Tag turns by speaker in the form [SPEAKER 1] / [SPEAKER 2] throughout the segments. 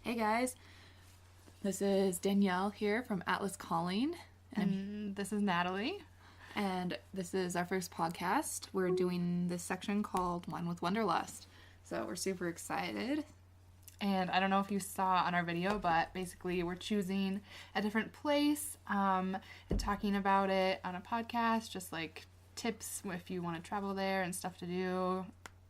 [SPEAKER 1] Hey guys, this is Danielle here from Atlas Calling.
[SPEAKER 2] And this is Natalie.
[SPEAKER 1] And this is our first podcast. We're doing this section called Wine with Wanderlust. So we're super excited.
[SPEAKER 2] And I don't know if you saw on our video, but basically we're choosing a different place and talking about it on a podcast, just like tips if you want to travel there and stuff to do,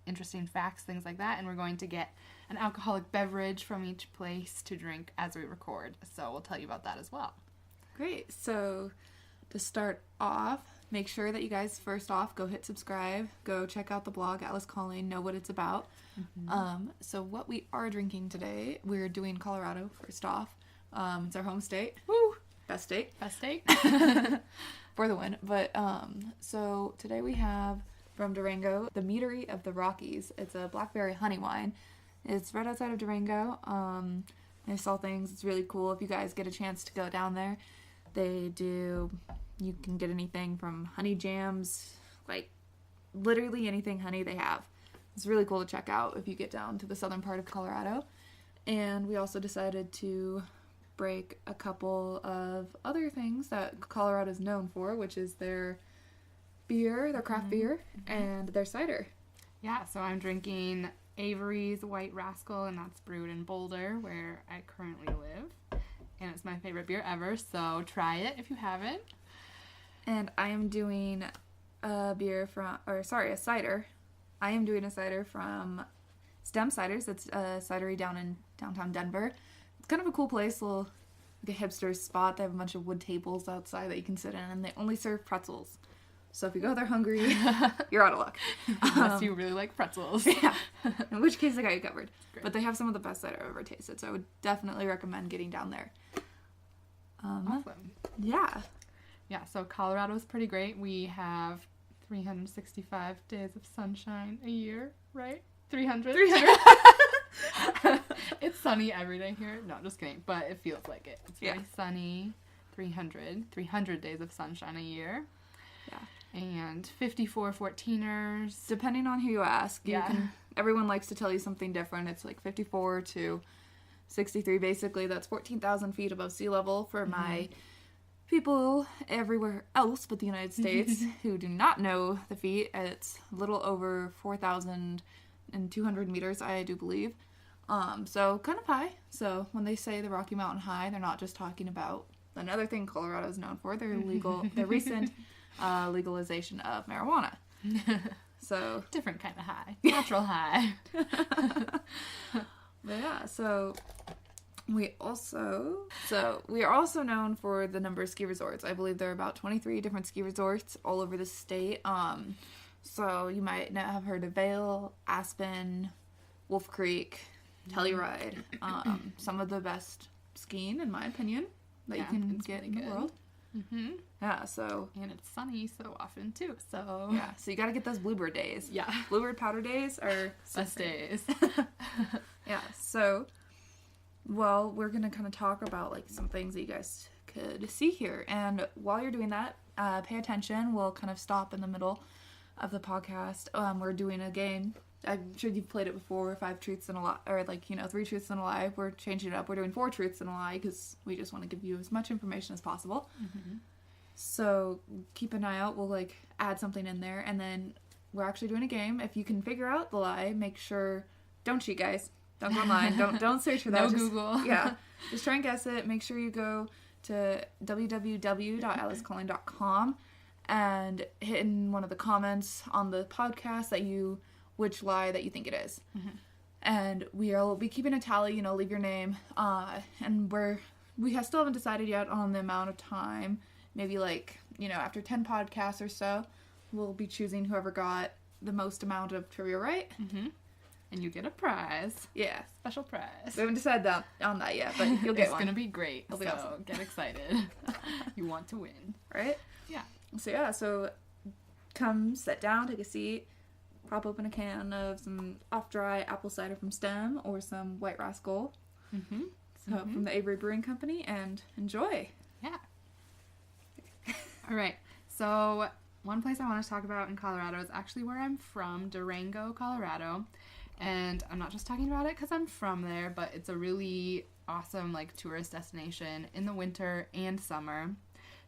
[SPEAKER 2] interesting facts, things like that. And we're going to get an alcoholic beverage from each place to drink as we record. So we'll tell you about that as well.
[SPEAKER 1] Great. So to start off, make sure that you guys first off go hit subscribe, go check out the blog Atlas Calling, know what it's about. So what we are drinking today, we're doing Colorado first off. It's our home state.
[SPEAKER 2] Woo!
[SPEAKER 1] Best state.
[SPEAKER 2] Best state.
[SPEAKER 1] For the win. But so today we have from Durango, the Meadery of the Rockies. It's a Blackberry honey wine. It's right outside of Durango. I saw things. It's really cool. If you guys get a chance to go down there, you can get anything from honey jams, like literally anything honey they have. It's really cool to check out if you get down to the southern part of Colorado. And we also decided to break a couple of other things that Colorado is known for, which is their beer, their craft beer, and their cider.
[SPEAKER 2] Yeah, so I'm drinking Avery's White Rascal, and that's brewed in Boulder, where I currently live. And it's my favorite beer ever, so try it if you haven't.
[SPEAKER 1] And I am doing a cider. I am doing a cider from Stem Ciders. It's a cidery down in downtown Denver. It's kind of a cool place, like a hipster spot. They have a bunch of wood tables outside that you can sit in, and they only serve pretzels. So if you go there hungry, you're out of luck.
[SPEAKER 2] Unless you really like pretzels.
[SPEAKER 1] Yeah. In which case, I got you covered. Great. But they have some of the best cider I've ever tasted, so I would definitely recommend getting down there.
[SPEAKER 2] Awesome.
[SPEAKER 1] Yeah.
[SPEAKER 2] Yeah, so Colorado's pretty great. We have 365 days of sunshine a year, right? 300? 300. It's sunny every day here. No, just kidding. But it feels like it. It's very sunny. 300 days of sunshine a year.
[SPEAKER 1] Yeah.
[SPEAKER 2] And 54 14ers.
[SPEAKER 1] Depending on who you ask. Everyone likes to tell you something different. It's like 54 to 63. Basically, that's 14,000 feet above sea level for my people everywhere else but the United States who do not know the feet. It's a little over 4,200 meters, I do believe. So kind of high. So when they say the Rocky Mountain High, they're not just talking about another thing Colorado is known for. Their recent legalization of marijuana. So
[SPEAKER 2] different kind of high. Natural high.
[SPEAKER 1] But yeah, so we are also known for the number of ski resorts. I believe there are about 23 different ski resorts all over the state. So you might not have heard of Vail, Aspen, Wolf Creek, Telluride. Some of the best skiing, in my opinion, that you can get in the world.
[SPEAKER 2] Mm-hmm.
[SPEAKER 1] Yeah, so...
[SPEAKER 2] And it's sunny so often, too, so...
[SPEAKER 1] Yeah, so you gotta get those bluebird days.
[SPEAKER 2] Yeah.
[SPEAKER 1] Bluebird powder days are...
[SPEAKER 2] Best days.
[SPEAKER 1] Yeah, so... Well, we're gonna kind of talk about, like, some things that you guys could see here. And while you're doing that, pay attention. We'll kind of stop in the middle of the podcast. We're doing a game. I'm sure you've played it before, 5 truths and a lie, or 3 truths and a lie. We're changing it up. We're doing 4 truths and a lie because we just want to give you as much information as possible. Mm-hmm. So keep an eye out. We'll add something in there, and then we're actually doing a game. If you can figure out the lie, make sure, don't cheat, guys. Don't go online. Don't search for that.
[SPEAKER 2] No Google.
[SPEAKER 1] Yeah, just try and guess it. Make sure you go to www.atlascalling.com and hit in one of the comments on the podcast which lie that you think it is. Mm-hmm. And we'll be keeping a tally, leave your name. And we still haven't decided yet on the amount of time. Maybe after 10 podcasts or so, we'll be choosing whoever got the most amount of trivia right.
[SPEAKER 2] Mm-hmm. And you get a prize.
[SPEAKER 1] Yeah.
[SPEAKER 2] Special prize.
[SPEAKER 1] We haven't decided on that yet, but you'll get
[SPEAKER 2] one. It's going to be great.
[SPEAKER 1] It'll be awesome.
[SPEAKER 2] Get excited. You want to win.
[SPEAKER 1] Right?
[SPEAKER 2] Yeah.
[SPEAKER 1] So come sit down, take a seat, pop open a can of some off-dry apple cider from Stem or some White Rascal. Mm-hmm. From the Avery Brewing Company, and enjoy.
[SPEAKER 2] Yeah. All right. So one place I want to talk about in Colorado is actually where I'm from, Durango, Colorado. And I'm not just talking about it because I'm from there, but it's a really awesome, like, tourist destination in the winter and summer.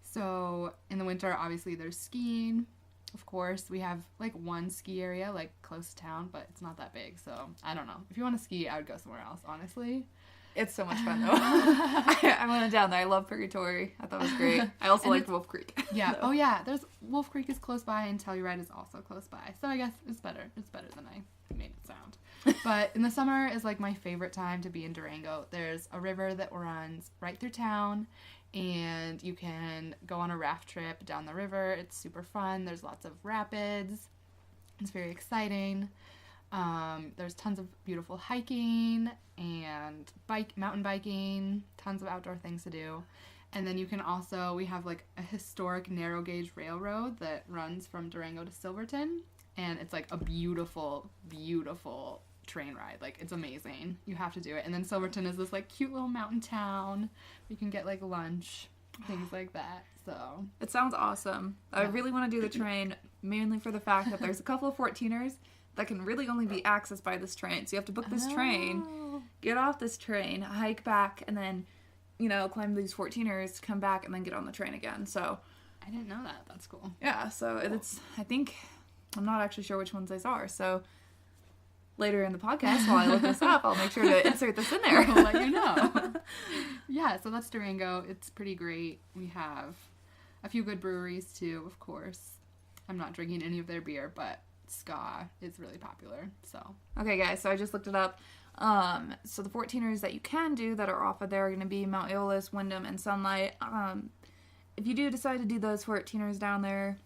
[SPEAKER 2] So in the winter, obviously, there's skiing. Of course, we have, like, one ski area, like, close to town, but it's not that big. So I don't know. If you want to ski, I would go somewhere else, honestly.
[SPEAKER 1] It's so much fun, though. I went down there. I love Purgatory. I thought it was great. I also liked Wolf Creek.
[SPEAKER 2] Yeah. Oh, yeah. There's Wolf Creek is close by, and Telluride is also close by. So I guess it's better. It's better than I made it sound. But in the summer is, like, my favorite time to be in Durango. There's a river that runs right through town, and you can go on a raft trip down the river. It's super fun. There's lots of rapids. It's very exciting. There's tons of beautiful hiking and mountain biking, tons of outdoor things to do. And then you can also, we have like a historic narrow gauge railroad that runs from Durango to Silverton. And it's like a beautiful, beautiful train ride. Like, it's amazing. You have to do it. And then Silverton is this like cute little mountain town. You can get like lunch, things like that. So
[SPEAKER 1] it sounds awesome. I really want to do the train, mainly for the fact that there's a couple of 14ers that can really only be accessed by this train. So you have to book this train, get off this train, hike back, and then, you know, climb these 14ers, come back, and then get on the train again. So
[SPEAKER 2] I didn't know that. That's cool.
[SPEAKER 1] Yeah, so it's, I think, I'm not actually sure which ones these are. So later in the podcast, while I look this up, I'll make sure to insert this in there.
[SPEAKER 2] I'll let you know. Yeah, so that's Durango. It's pretty great. We have a few good breweries, too, of course. I'm not drinking any of their beer, but ska is really popular. So
[SPEAKER 1] okay, guys, so I just looked it up. So the 14ers that you can do that are off of there are going to be Mount Eolus, Wyndham, and Sunlight. If you do decide to do those 14ers down there,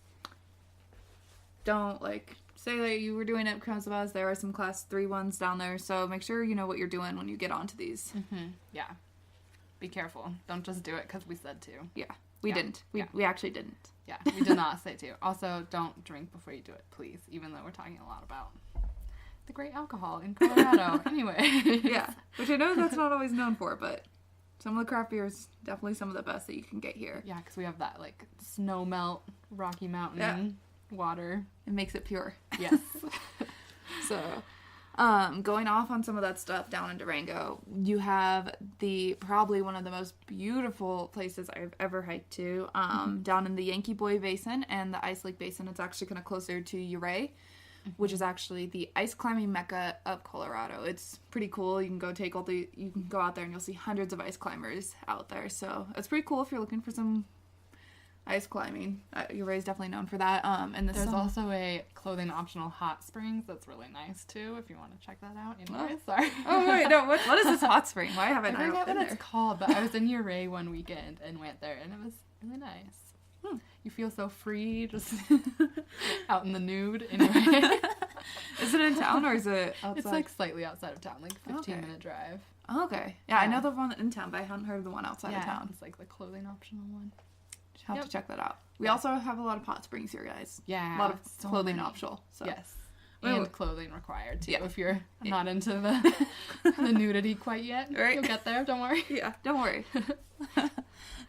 [SPEAKER 1] don't like say that you were doing it because of us. There are some class 3 ones down there, so make sure you know what you're doing when you get onto these.
[SPEAKER 2] Yeah, be careful. Don't just do it because we said to.
[SPEAKER 1] Yeah, we didn't. We actually didn't.
[SPEAKER 2] Yeah, we did not say to. Also, don't drink before you do it, please, even though we're talking a lot about the great alcohol in Colorado. Anyway.
[SPEAKER 1] Yeah, which I know that's not always known for, but some of the craft beers, definitely some of the best that you can get here.
[SPEAKER 2] Yeah, because we have that, like, snow melt, Rocky Mountain water.
[SPEAKER 1] It makes it pure.
[SPEAKER 2] Yes.
[SPEAKER 1] So, going off on some of that stuff down in Durango, you have probably one of the most beautiful places I've ever hiked to, down in the Yankee Basin and the Ice Lake Basin. It's actually kind of closer to Ouray, which is actually the ice climbing mecca of Colorado. It's pretty cool. You can go you can go out there and you'll see hundreds of ice climbers out there. So it's pretty cool if you're looking for some ice climbing. Ouray is definitely known for that. And
[SPEAKER 2] there's also a clothing optional hot springs that's really nice too, if you want to check that out. Anyway, sorry.
[SPEAKER 1] Oh wait, no. What is this hot spring? Why haven't I
[SPEAKER 2] forget
[SPEAKER 1] been
[SPEAKER 2] what
[SPEAKER 1] there?
[SPEAKER 2] It's called? But I was in Ouray one weekend and went there, and it was really nice. You feel so free, just out in the nude. Anyway,
[SPEAKER 1] is it in town or is it outside?
[SPEAKER 2] It's like slightly outside of town, like 15-minute drive.
[SPEAKER 1] Okay. Yeah, I know the one in town, but I hadn't heard of the one outside of town.
[SPEAKER 2] It's like the clothing optional one.
[SPEAKER 1] Have to check that out. We also have a lot of hot springs here, guys.
[SPEAKER 2] Yeah.
[SPEAKER 1] A lot of clothing optional. So.
[SPEAKER 2] Yes. And clothing required, too, if you're not into the nudity quite yet.
[SPEAKER 1] Right.
[SPEAKER 2] You'll get there, don't worry.
[SPEAKER 1] Yeah, don't worry.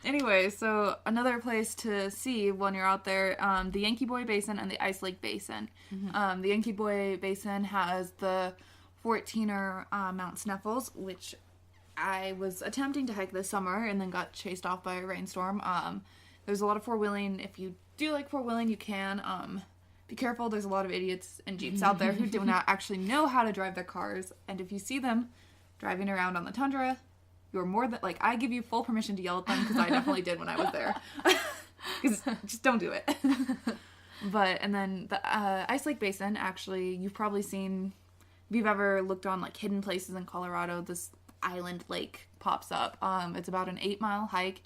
[SPEAKER 1] Anyway, so another place to see when you're out there, the Yankee Basin and the Ice Lake Basin. The Yankee Basin has the 14er Mount Sneffels, which I was attempting to hike this summer and then got chased off by a rainstorm. There's a lot of four-wheeling. If you do like four-wheeling, you can. Be careful. There's a lot of idiots and Jeeps out there who do not actually know how to drive their cars. And if you see them driving around on the tundra, you're more than, like, I give you full permission to yell at them because I definitely did when I was there. Just don't do it. But, and then the Ice Lake Basin, actually, you've probably seen, if you've ever looked on, like, hidden places in Colorado, this island lake pops up. It's about an 8-mile hike.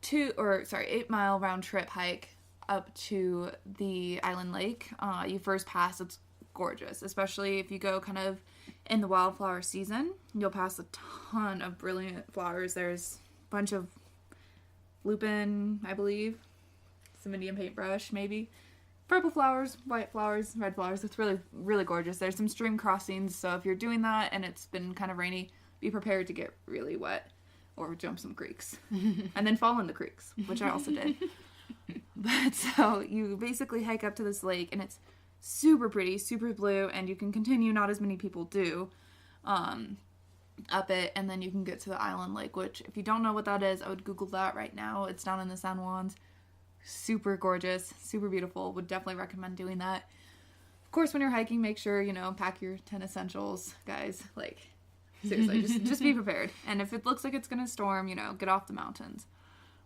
[SPEAKER 1] 8-mile round trip hike up to the island lake. You first pass, it's gorgeous, especially if you go kind of in the wildflower season. You'll pass a ton of brilliant flowers. There's a bunch of lupin, I believe, some Indian paintbrush, maybe, purple flowers, white flowers, red flowers. It's really, really gorgeous. There's some stream crossings, so if you're doing that and it's been kind of rainy, be prepared to get really wet or jump some creeks and then fall in the creeks, which I also did. But so you basically hike up to this lake and it's super pretty, super blue, and you can continue, not as many people do, up it, and then you can get to the island lake, which if you don't know what that is, I would Google that right now. It's down in the San Juans. Super gorgeous, super beautiful. Would definitely recommend doing that. Of course, when you're hiking, make sure, pack your 10 essentials, guys. Like, seriously, just be prepared. And if it looks like it's going to storm, get off the mountains.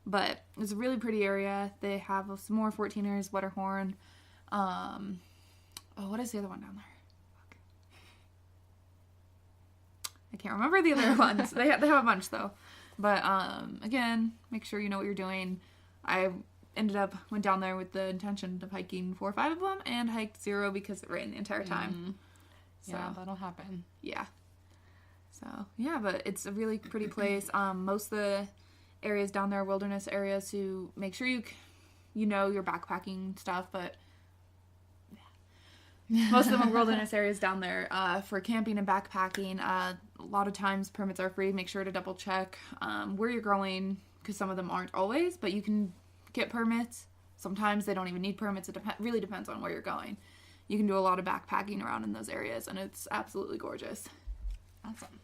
[SPEAKER 1] But it's a really pretty area. They have some more 14ers, Wetterhorn. What is the other one down there? Fuck. I can't remember the other ones. They have a bunch, though. But, again, make sure you know what you're doing. I went down there with the intention of hiking 4 or 5 of them, and hiked 0 because it rained the entire time.
[SPEAKER 2] Yeah, that'll happen.
[SPEAKER 1] Yeah. So, yeah, but it's a really pretty place. Most of the areas down there are wilderness areas, so make sure you know your backpacking stuff, but most of them are wilderness areas down there. For camping and backpacking, a lot of times permits are free. Make sure to double check where you're going, because some of them aren't always, but you can get permits. Sometimes they don't even need permits. It really depends on where you're going. You can do a lot of backpacking around in those areas, and it's absolutely gorgeous.
[SPEAKER 2] Awesome.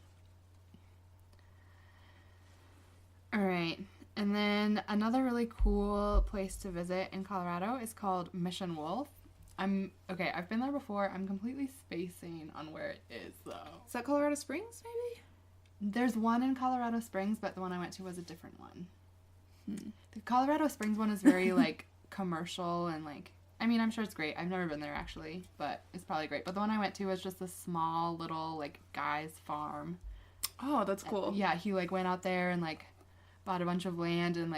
[SPEAKER 2] All right. And then another really cool place to visit in Colorado is called Mission Wolf. I've been there before. I'm completely spacing on where it is, though.
[SPEAKER 1] Is that Colorado Springs, maybe?
[SPEAKER 2] There's one in Colorado Springs, but the one I went to was a different one. The Colorado Springs one is very, commercial and, I'm sure it's great. I've never been there, actually, but it's probably great. But the one I went to was just a small little, guy's farm.
[SPEAKER 1] Oh, that's cool.
[SPEAKER 2] Yeah, he, went out there and, bought a bunch of land and,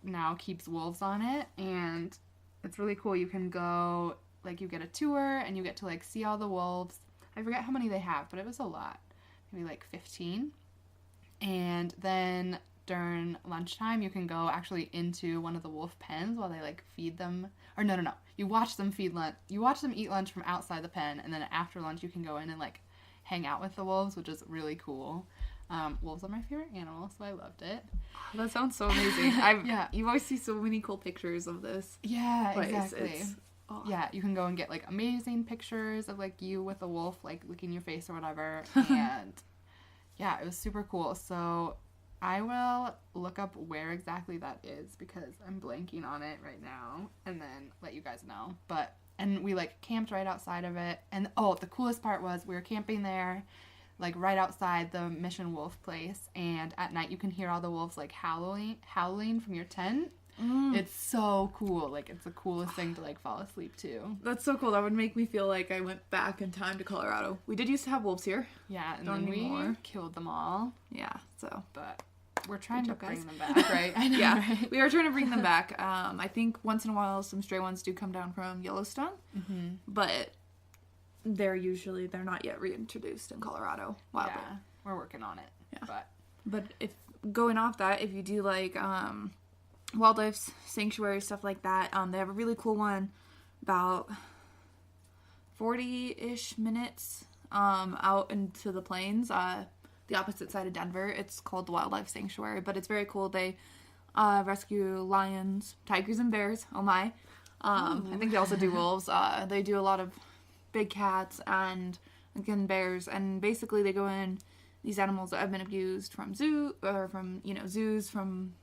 [SPEAKER 2] now keeps wolves on it. And it's really cool. You can go, you get a tour and you get to, see all the wolves. I forget how many they have, but it was a lot. Maybe, 15. And then during lunchtime, you can go actually into one of the wolf pens while they, feed them. Or no. You watch them You watch them eat lunch from outside the pen, and then after lunch, you can go in and, hang out with the wolves, which is really cool. Wolves are my favorite animal, so I loved it.
[SPEAKER 1] That sounds so amazing. You always see so many cool pictures of this.
[SPEAKER 2] Yeah,
[SPEAKER 1] place.
[SPEAKER 2] exactly. Yeah, you can go and get amazing pictures of you with a wolf licking your face or whatever. And yeah, it was super cool. So I will look up where exactly that is because I'm blanking on it right now, and then let you guys know. And we camped right outside of it. And the coolest part was we were camping there right outside the Mission Wolf place, and at night you can hear all the wolves howling from your tent. It's so cool. It's the coolest thing to fall asleep to.
[SPEAKER 1] That's so cool. That would make me feel like I went back in time to Colorado. We did used to have wolves here.
[SPEAKER 2] Yeah, and then we killed them all.
[SPEAKER 1] Yeah, so.
[SPEAKER 2] But we're trying to bring them back, right?
[SPEAKER 1] I know, yeah, right? We are trying to bring them back. I think once in a while some stray ones do come down from Yellowstone, but they're not yet reintroduced in Colorado. Wildly.
[SPEAKER 2] Yeah, we're working on it.
[SPEAKER 1] Yeah. But if going off that, if you do wildlife sanctuary stuff like that, they have a really cool one about 40-ish minutes out into the plains, the opposite side of Denver. It's called the Wildlife Sanctuary, but it's very cool. They rescue lions, tigers, and bears. Oh my. I think they also do wolves. They do a lot of big cats and, again, bears, and basically they go in these animals that have been abused from zoos from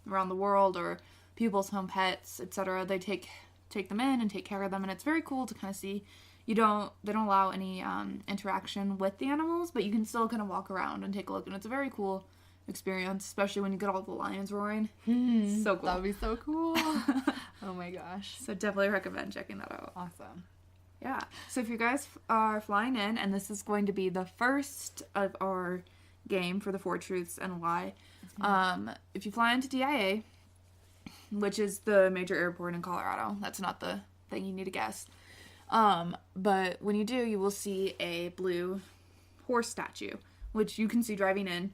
[SPEAKER 1] around the world, or people's home pets, etc. They take them in and take care of them, and it's very cool to kind of see. They don't allow any interaction with the animals, but you can still kind of walk around and take a look, and it's a very cool experience, especially when you get all the lions roaring. So cool.
[SPEAKER 2] That would be so cool. Oh my gosh.
[SPEAKER 1] So definitely recommend checking that out.
[SPEAKER 2] Awesome.
[SPEAKER 1] Yeah. So if you guys are flying in, and this is going to be the first of our game for the 4 Truths and a Lie, if you fly into DIA, which is the major airport in Colorado, that's not the thing you need to guess. But when you do, you will see a blue horse statue, which you can see driving in.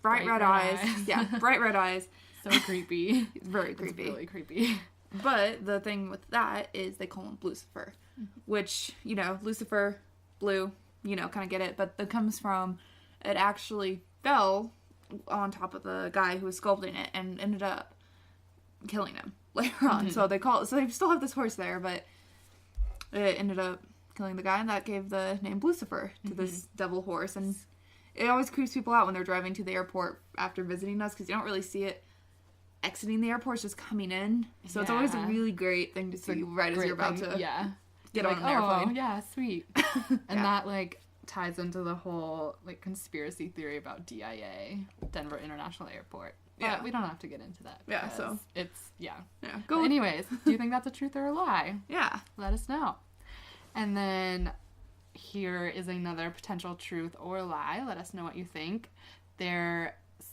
[SPEAKER 1] Bright red eyes. Yeah, bright red eyes.
[SPEAKER 2] So creepy.
[SPEAKER 1] Very creepy.
[SPEAKER 2] It's really creepy.
[SPEAKER 1] But the thing with that is they call him Lucifer, which, Lucifer, blue, kind of get it. But that comes from, it actually fell on top of the guy who was sculpting it and ended up killing him later on. So they still have this horse there, but it ended up killing the guy, and that gave the name Lucifer to this devil horse. And it always creeps people out when they're driving to the airport after visiting us, because you don't really see it exiting the airport, it's just coming in. So it's always a really great thing to see right as you're about to get on an airplane.
[SPEAKER 2] Oh, yeah, sweet. And that, like, ties into the whole, like, conspiracy theory about DIA, Denver International Airport. But we don't have to get into that.
[SPEAKER 1] Yeah, so.
[SPEAKER 2] It's,
[SPEAKER 1] Go.
[SPEAKER 2] But anyways, do you think that's a truth or a lie?
[SPEAKER 1] Yeah.
[SPEAKER 2] Let us know. And then here is another potential truth or lie. Let us know what you think.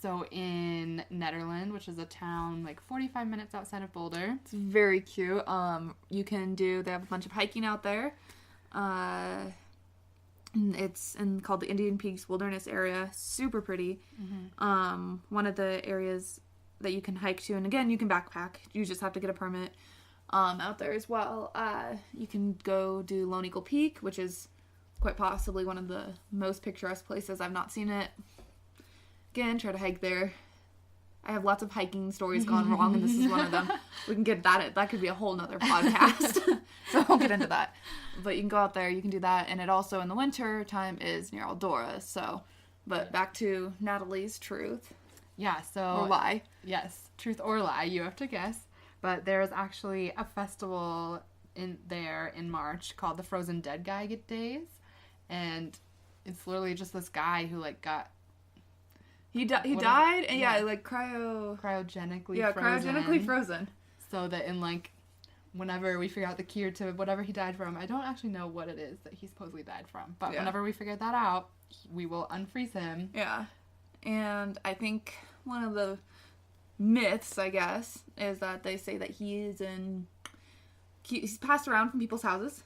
[SPEAKER 2] So in Nederland, which is a town like 45 minutes outside of Boulder.
[SPEAKER 1] It's very cute. They have a bunch of hiking out there. It's called the Indian Peaks Wilderness Area. Super pretty. One of the areas that you can hike to, and again, you can backpack. You just have to get a permit out there as well. You can go do Lone Eagle Peak, which is quite possibly one of the most picturesque places. I've not seen it. Again, try to hike there. I have lots of hiking stories gone wrong, and this is one of them. We can get that. That could be a whole nother podcast. So I won't get into that. But you can go out there, you can do that. And it also, in the winter time, is near Eldora. So, but back to Natalie's truth.
[SPEAKER 2] Yeah, so.
[SPEAKER 1] Or lie.
[SPEAKER 2] Yes, truth or lie, you have to guess. But there's actually a festival in March called the Frozen Dead Guy Days. And it's literally just this guy who, like, got...
[SPEAKER 1] He died, and like
[SPEAKER 2] cryogenically
[SPEAKER 1] frozen.
[SPEAKER 2] So that in, like, whenever we figure out the cure to whatever he died from, I don't actually know what it is that he supposedly died from, but whenever we figure that out, we will unfreeze him.
[SPEAKER 1] Yeah. And I think one of the myths, I guess, is that they say that he's passed around from people's houses.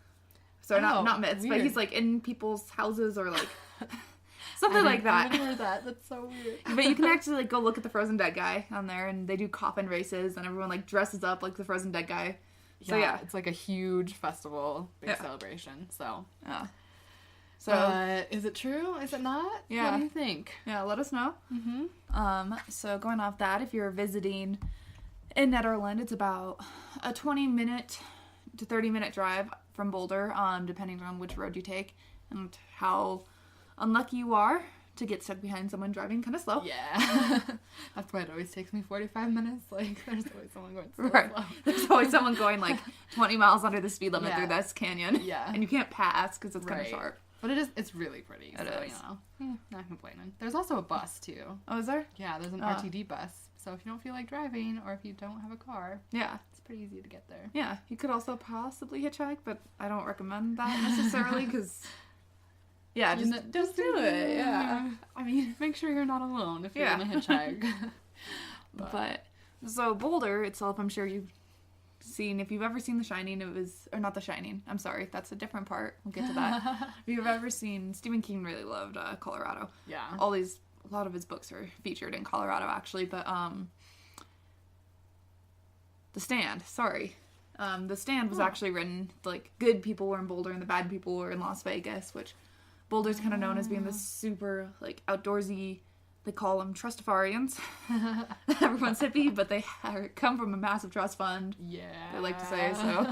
[SPEAKER 1] So not myths, weird. But he's, like, in people's houses or, like... Something like that.
[SPEAKER 2] I heard that. That's so weird.
[SPEAKER 1] But you can actually, like, go look at the Frozen Dead Guy on there, and they do coffin races, and everyone, like, dresses up like the Frozen Dead Guy. So,
[SPEAKER 2] it's like a huge festival, big celebration, so.
[SPEAKER 1] Yeah. So.
[SPEAKER 2] Is it true? Is it not?
[SPEAKER 1] Yeah.
[SPEAKER 2] What do you think?
[SPEAKER 1] Yeah, let us know. So going off that, if you're visiting in Nederland, it's about a 20-minute to 30-minute drive from Boulder, depending on which road you take, and how unlucky you are to get stuck behind someone driving kind of slow.
[SPEAKER 2] Yeah. That's why it always takes me 45 minutes. Like, there's always someone going slow.
[SPEAKER 1] There's always someone going, like, 20 miles under the speed limit through this canyon.
[SPEAKER 2] Yeah.
[SPEAKER 1] And you can't pass because it's kind of sharp.
[SPEAKER 2] But it's really pretty. It is. You know, not complaining. There's also a bus, too.
[SPEAKER 1] Oh, is there?
[SPEAKER 2] Yeah, there's an RTD bus. So if you don't feel like driving, or if you don't have a car, it's pretty easy to get there.
[SPEAKER 1] Yeah. You could also possibly hitchhike, but I don't recommend that necessarily because... Yeah, just do it. Yeah.
[SPEAKER 2] I mean, make sure you're not alone if you're going to hitchhike.
[SPEAKER 1] But, so Boulder itself, I'm sure you've seen, if you've ever seen The Shining, or not The Shining, I'm sorry, that's a different part. We'll get to that. If you've ever seen, Stephen King really loved Colorado.
[SPEAKER 2] Yeah.
[SPEAKER 1] A lot of his books are featured in Colorado, actually, but, The Stand, The Stand was actually written, like, good people were in Boulder and the bad people were in Las Vegas, which... Boulder's kind of known as being this super, like, outdoorsy, they call them trustafarians. Everyone's hippie, but they come from a massive trust fund.
[SPEAKER 2] Yeah.
[SPEAKER 1] They like to say, so.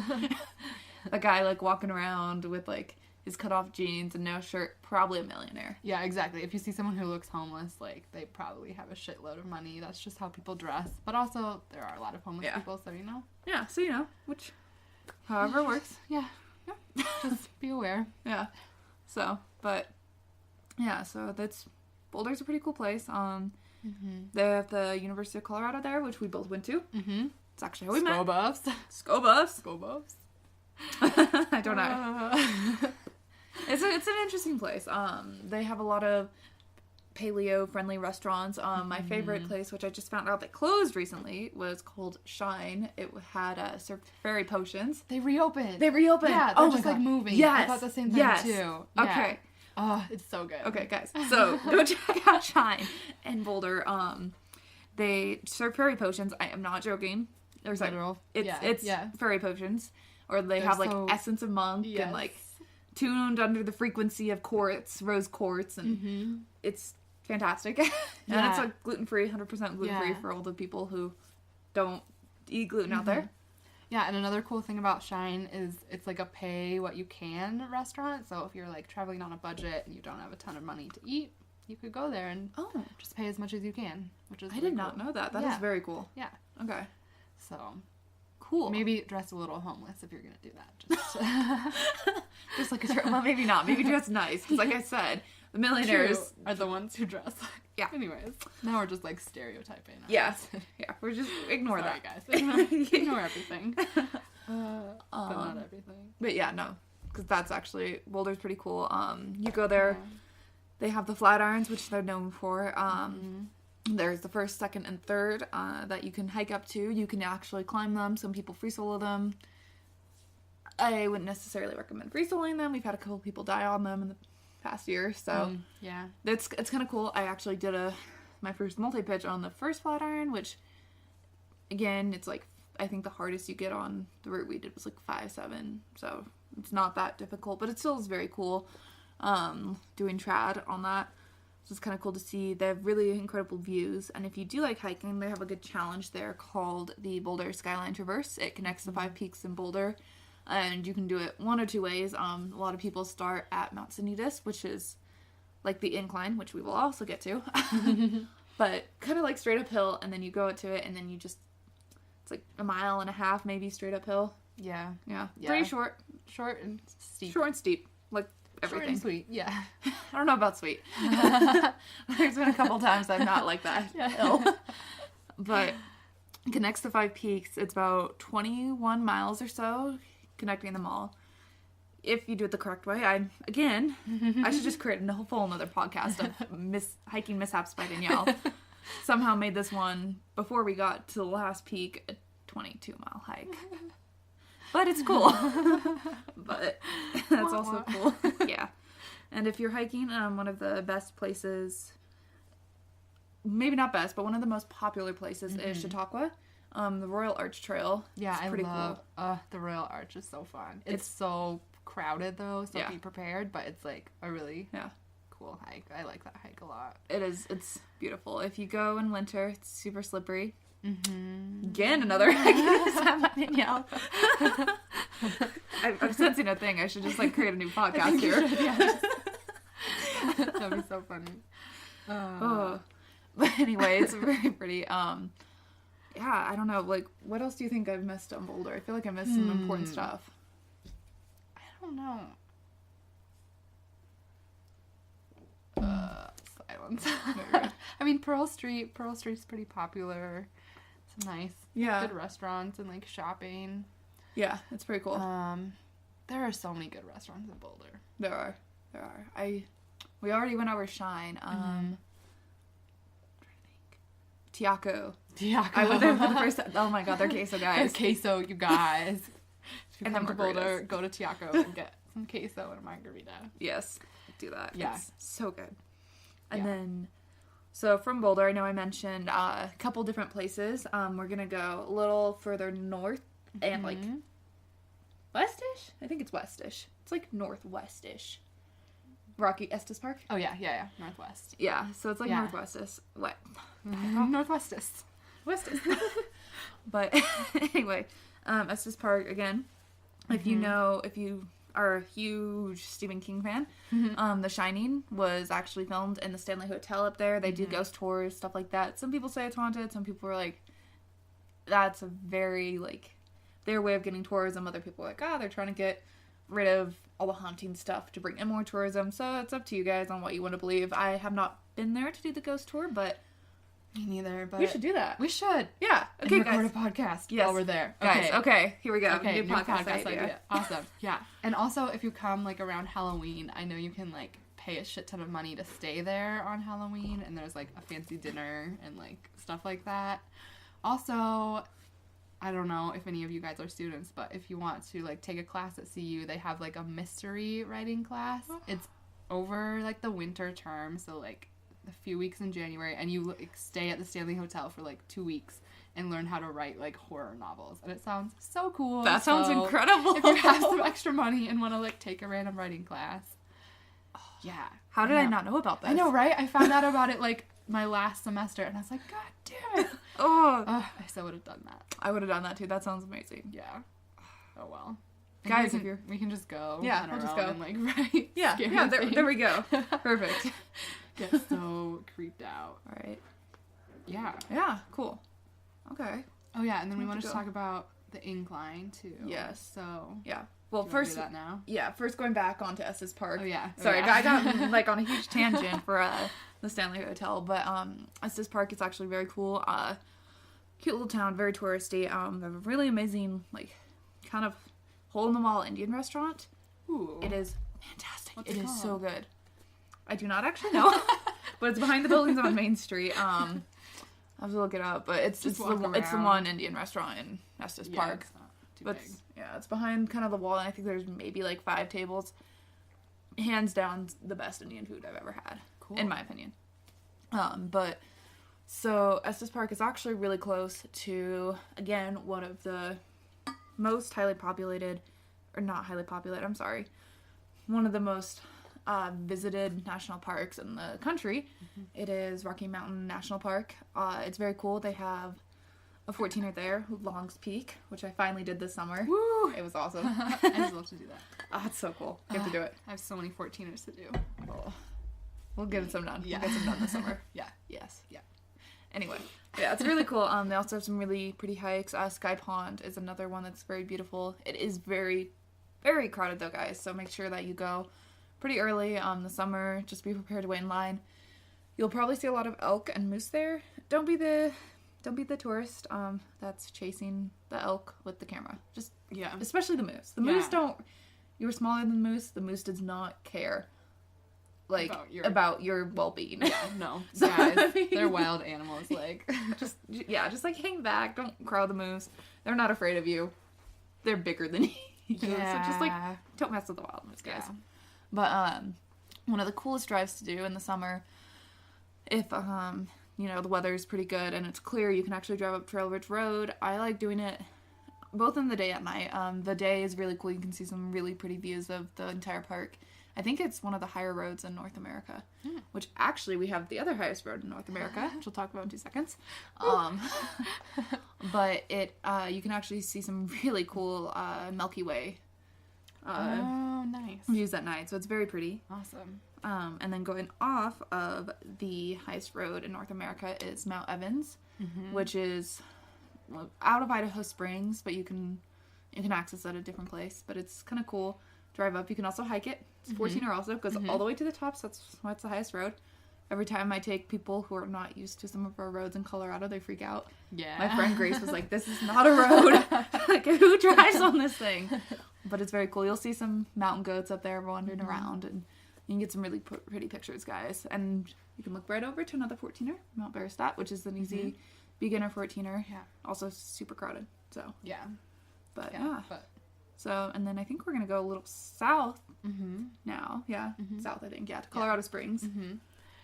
[SPEAKER 1] A guy, like, walking around with, like, his cut-off jeans and no shirt, probably a millionaire.
[SPEAKER 2] Yeah, exactly. If you see someone who looks homeless, like, they probably have a shitload of money. That's just how people dress. But also, there are a lot of homeless people, so you know.
[SPEAKER 1] Yeah, so you know, which, however works.
[SPEAKER 2] Yeah. Just be aware.
[SPEAKER 1] Yeah. So, but, yeah, so Boulder's a pretty cool place. They have the University of Colorado there, which we both went to. It's actually how we met. Sko Buffs. I don't know. It's an interesting place. They have a lot of paleo-friendly restaurants. My favorite place, which I just found out that closed recently, was called Shine. It had served fairy potions.
[SPEAKER 2] They reopened.
[SPEAKER 1] Yeah,
[SPEAKER 2] they're just like moving.
[SPEAKER 1] Yes.
[SPEAKER 2] I thought the same thing too. Yeah.
[SPEAKER 1] Okay.
[SPEAKER 2] Oh, it's so good.
[SPEAKER 1] Okay, guys. So go check out Shine in Boulder. They serve fairy potions. I am not joking. There's
[SPEAKER 2] literal.
[SPEAKER 1] It's fairy potions, or they're have like essence of monk and like tuned under the frequency of quartz, rose quartz, and it's fantastic. And it's like gluten free, 100% gluten free for all the people who don't eat gluten out there.
[SPEAKER 2] Yeah, and another cool thing about Shine is it's like a pay what you can restaurant. So if you're like traveling on a budget and you don't have a ton of money to eat, you could go there and just pay as much as you can, which is
[SPEAKER 1] I did not know that. That is very cool.
[SPEAKER 2] Yeah.
[SPEAKER 1] Okay.
[SPEAKER 2] So
[SPEAKER 1] cool.
[SPEAKER 2] Maybe dress a little homeless if you're gonna do that.
[SPEAKER 1] Just like a well, maybe not. Maybe dress nice, because like I said, the millionaires
[SPEAKER 2] are the ones who dress.
[SPEAKER 1] Yeah.
[SPEAKER 2] Anyways, now we're just like stereotyping.
[SPEAKER 1] Yeah. We're just ignore
[SPEAKER 2] Sorry,
[SPEAKER 1] that,
[SPEAKER 2] guys. Ignore everything. But not everything.
[SPEAKER 1] But yeah, no, because that's actually Boulder's pretty cool. You go there. Yeah. They have the Flatirons, which they're known for. There's the first, second, and third that you can hike up to. You can actually climb them. Some people free solo them. I wouldn't necessarily recommend free soloing them. We've had a couple people die on them in the past year, so
[SPEAKER 2] yeah,
[SPEAKER 1] it's kind of cool. I actually did my first multi-pitch on the first Flatiron, which again, it's like I think the hardest you get on the route we did was like 5.7, so it's not that difficult, but it still is very cool. Doing trad on that. So it's kind of cool to see. They have really incredible views, and if you do like hiking, they have a good challenge there called the Boulder Skyline Traverse. It connects the 5 peaks in Boulder, and you can do it one or two ways. A lot of people start at Mount Sanitas, which is like the incline, which we will also get to, but kind of like straight uphill, and then you go to it, and then you just, it's like 1.5 miles maybe straight uphill.
[SPEAKER 2] Yeah.
[SPEAKER 1] Pretty short
[SPEAKER 2] and steep.
[SPEAKER 1] Short and steep, like everything.
[SPEAKER 2] Short and sweet, yeah.
[SPEAKER 1] I don't know about sweet. There's been a couple times I'm not like that. Ill. But it connects the 5 peaks. It's about 21 miles or so, connecting them all. If you do it the correct way, I should just create a whole another podcast of hiking mishaps by Danielle. Somehow made this one, before we got to the last peak, a 22-mile hike. But it's cool. But that's also cool. Yeah. And if you're hiking, one of the best places, maybe not best, but one of the most popular places is Chautauqua. The Royal Arch Trail.
[SPEAKER 2] Yeah,
[SPEAKER 1] it's pretty
[SPEAKER 2] love
[SPEAKER 1] cool.
[SPEAKER 2] The Royal Arch is so fun. It's so crowded though, so be prepared, but it's like a really cool hike. I like that hike a lot.
[SPEAKER 1] It is. It's beautiful. If you go in winter, it's super slippery. Again, another Danielle. I'm sensing a thing. I should just like create a new podcast here.
[SPEAKER 2] That'd be so funny.
[SPEAKER 1] But anyway, it's very pretty. Yeah, I don't know. Like, what else do you think I've missed on Boulder? I feel like I missed some important stuff.
[SPEAKER 2] I don't know. Silence. I mean, Pearl Street's pretty popular. It's nice.
[SPEAKER 1] Yeah.
[SPEAKER 2] Good restaurants and like shopping.
[SPEAKER 1] Yeah, it's pretty cool.
[SPEAKER 2] There are so many good restaurants in Boulder.
[SPEAKER 1] There are. We already went over Shine. Tiaco. I went there for the first time. Oh my god, they're queso guys.
[SPEAKER 2] They're queso, you guys. If you
[SPEAKER 1] and
[SPEAKER 2] come to Boulder, go to Tiaco and get some queso and a margarita.
[SPEAKER 1] Yes, do that.
[SPEAKER 2] Yeah.
[SPEAKER 1] It's so good. And then, so from Boulder, I know I mentioned a couple different places. We're going to go a little further north and like westish? I think it's westish. It's like northwestish. Rocky Estes Park?
[SPEAKER 2] Oh, yeah. Northwest.
[SPEAKER 1] Yeah, so it's like northwestish. What?
[SPEAKER 2] Northwestis.
[SPEAKER 1] Westis. But anyway, Estes Park, again, if you are a huge Stephen King fan, The Shining was actually filmed in the Stanley Hotel up there. They do ghost tours, stuff like that. Some people say it's haunted. Some people are like, that's a very, like, their way of getting tourism. Other people are like, they're trying to get rid of all the haunting stuff to bring in more tourism. So it's up to you guys on what you want to believe. I have not been there to do the ghost tour, but
[SPEAKER 2] me neither. But
[SPEAKER 1] we should do that.
[SPEAKER 2] We should.
[SPEAKER 1] Yeah. Okay,
[SPEAKER 2] and
[SPEAKER 1] guys.
[SPEAKER 2] record a podcast while we're there.
[SPEAKER 1] Guys, okay. Here we go.
[SPEAKER 2] Okay,
[SPEAKER 1] new podcast
[SPEAKER 2] idea. Awesome. Yeah. And also, if you come like around Halloween, I know you can like pay a shit ton of money to stay there on Halloween, and there's like a fancy dinner and like stuff like that. Also, I don't know if any of you guys are students, but if you want to like take a class at CU, they have like a mystery writing class. It's over like the winter term, so like a few weeks in January, and you like stay at the Stanley Hotel for like 2 weeks and learn how to write like horror novels, and it sounds so cool.
[SPEAKER 1] That sounds incredible.
[SPEAKER 2] If you have some extra money and want to like take a random writing class,
[SPEAKER 1] how did I not know about this?
[SPEAKER 2] I know, right? I found out about it like my last semester, and I was like, god damn it.
[SPEAKER 1] Oh,
[SPEAKER 2] I still would have done that.
[SPEAKER 1] I would have done that too. That sounds amazing.
[SPEAKER 2] Yeah. Oh well.
[SPEAKER 1] Guys,
[SPEAKER 2] we can just go.
[SPEAKER 1] Yeah,
[SPEAKER 2] on
[SPEAKER 1] we'll
[SPEAKER 2] our
[SPEAKER 1] just
[SPEAKER 2] own
[SPEAKER 1] go.
[SPEAKER 2] And, like, right.
[SPEAKER 1] Yeah, there we go. Perfect.
[SPEAKER 2] Get so creeped out.
[SPEAKER 1] All right.
[SPEAKER 2] Yeah.
[SPEAKER 1] Yeah, cool. Okay.
[SPEAKER 2] Oh yeah, and then we
[SPEAKER 1] Have
[SPEAKER 2] wanted
[SPEAKER 1] to
[SPEAKER 2] to
[SPEAKER 1] go.
[SPEAKER 2] talk about the incline too.
[SPEAKER 1] Yes.
[SPEAKER 2] So.
[SPEAKER 1] Yeah. Well,
[SPEAKER 2] Do you wanna
[SPEAKER 1] first,
[SPEAKER 2] do that now.
[SPEAKER 1] yeah, first going back onto Estes Park.
[SPEAKER 2] Oh yeah.
[SPEAKER 1] Sorry,
[SPEAKER 2] yeah.
[SPEAKER 1] I got like on a huge tangent for the Stanley Hotel, but Estes Park is actually very cool. Cute little town, very touristy. They have a really amazing, like, kind of hole in the wall Indian restaurant.
[SPEAKER 2] Ooh.
[SPEAKER 1] It is fantastic.
[SPEAKER 2] What's
[SPEAKER 1] It
[SPEAKER 2] it
[SPEAKER 1] is so
[SPEAKER 2] called?
[SPEAKER 1] good. I do not actually know, but it's behind the buildings on Main Street. I have to look it up, but it's the one Indian restaurant in Estes
[SPEAKER 2] Yeah,
[SPEAKER 1] Park.
[SPEAKER 2] it's not too
[SPEAKER 1] But
[SPEAKER 2] big.
[SPEAKER 1] yeah, it's behind kind of the wall, and I think there's maybe like 5 tables. Hands down, the best Indian food I've ever had,
[SPEAKER 2] Cool.
[SPEAKER 1] in my opinion. But so Estes Park is actually really close to, again, one of the most highly populated, or not highly populated, I'm sorry, one of the most visited national parks in the country. It is Rocky Mountain National Park. It's very cool. They have a 14er there, Long's Peak, which I finally did this summer.
[SPEAKER 2] Woo!
[SPEAKER 1] It was awesome.
[SPEAKER 2] I just love to do that.
[SPEAKER 1] Oh, it's so cool. You have to do it.
[SPEAKER 2] I have so many 14ers to do.
[SPEAKER 1] Oh, we'll get some done.
[SPEAKER 2] Yeah.
[SPEAKER 1] We'll get some done this summer.
[SPEAKER 2] Yeah.
[SPEAKER 1] Yes.
[SPEAKER 2] Yeah.
[SPEAKER 1] Anyway, yeah, it's really cool. They also have some really pretty hikes. Sky Pond is another one that's very beautiful. It is very, very crowded though, guys. So make sure that you go pretty early the summer. Just be prepared to wait in line. You'll probably see a lot of elk and moose there. Don't be the tourist that's chasing the elk with the camera. Just
[SPEAKER 2] Yeah.
[SPEAKER 1] especially the moose. The moose don't. You're smaller than the moose. The moose does not care. Like about your well-being.
[SPEAKER 2] Yeah, no.
[SPEAKER 1] So,
[SPEAKER 2] Guys,
[SPEAKER 1] I mean-
[SPEAKER 2] they're wild animals, like.
[SPEAKER 1] just like hang back. Don't crowd the moose. They're not afraid of you. They're bigger than you.
[SPEAKER 2] Yeah.
[SPEAKER 1] So just like don't mess with the wild moose, guys.
[SPEAKER 2] Yeah.
[SPEAKER 1] But one of the coolest drives to do in the summer, if you know the weather is pretty good and it's clear, you can actually drive up Trail Ridge Road. I like doing it both in the day and at night. The day is really cool. You can see some really pretty views of the entire park. I think it's one of the higher roads in North America, which actually we have the other highest road in North America, which we'll talk about in 2 seconds. But it you can actually see some really cool Milky Way
[SPEAKER 2] Oh, nice.
[SPEAKER 1] views at night, so it's very pretty.
[SPEAKER 2] Awesome.
[SPEAKER 1] And then going off of the highest road in North America is Mount Evans, which is out of Idaho Springs, but you can access it at a different place. But it's kind of cool. Drive up. You can also hike it. It's 14er also. Goes all the way to the top, so that's why it's the highest road. Every time I take people who are not used to some of our roads in Colorado, they freak out.
[SPEAKER 2] Yeah.
[SPEAKER 1] My friend Grace was like, "This is not a road. Like, who drives on this thing?" But it's very cool. You'll see some mountain goats up there wandering around, and you can get some really pretty pictures, guys. And you can look right over to another 14er, Mount Berestat, which is an easy beginner 14er.
[SPEAKER 2] Yeah.
[SPEAKER 1] Also super crowded. So,
[SPEAKER 2] Yeah.
[SPEAKER 1] but
[SPEAKER 2] Yeah.
[SPEAKER 1] yeah.
[SPEAKER 2] But.
[SPEAKER 1] So, and then I think we're going to go a little south
[SPEAKER 2] Mm-hmm.
[SPEAKER 1] now. Yeah. South, I think. Yeah, to Colorado Springs.
[SPEAKER 2] Mm-hmm.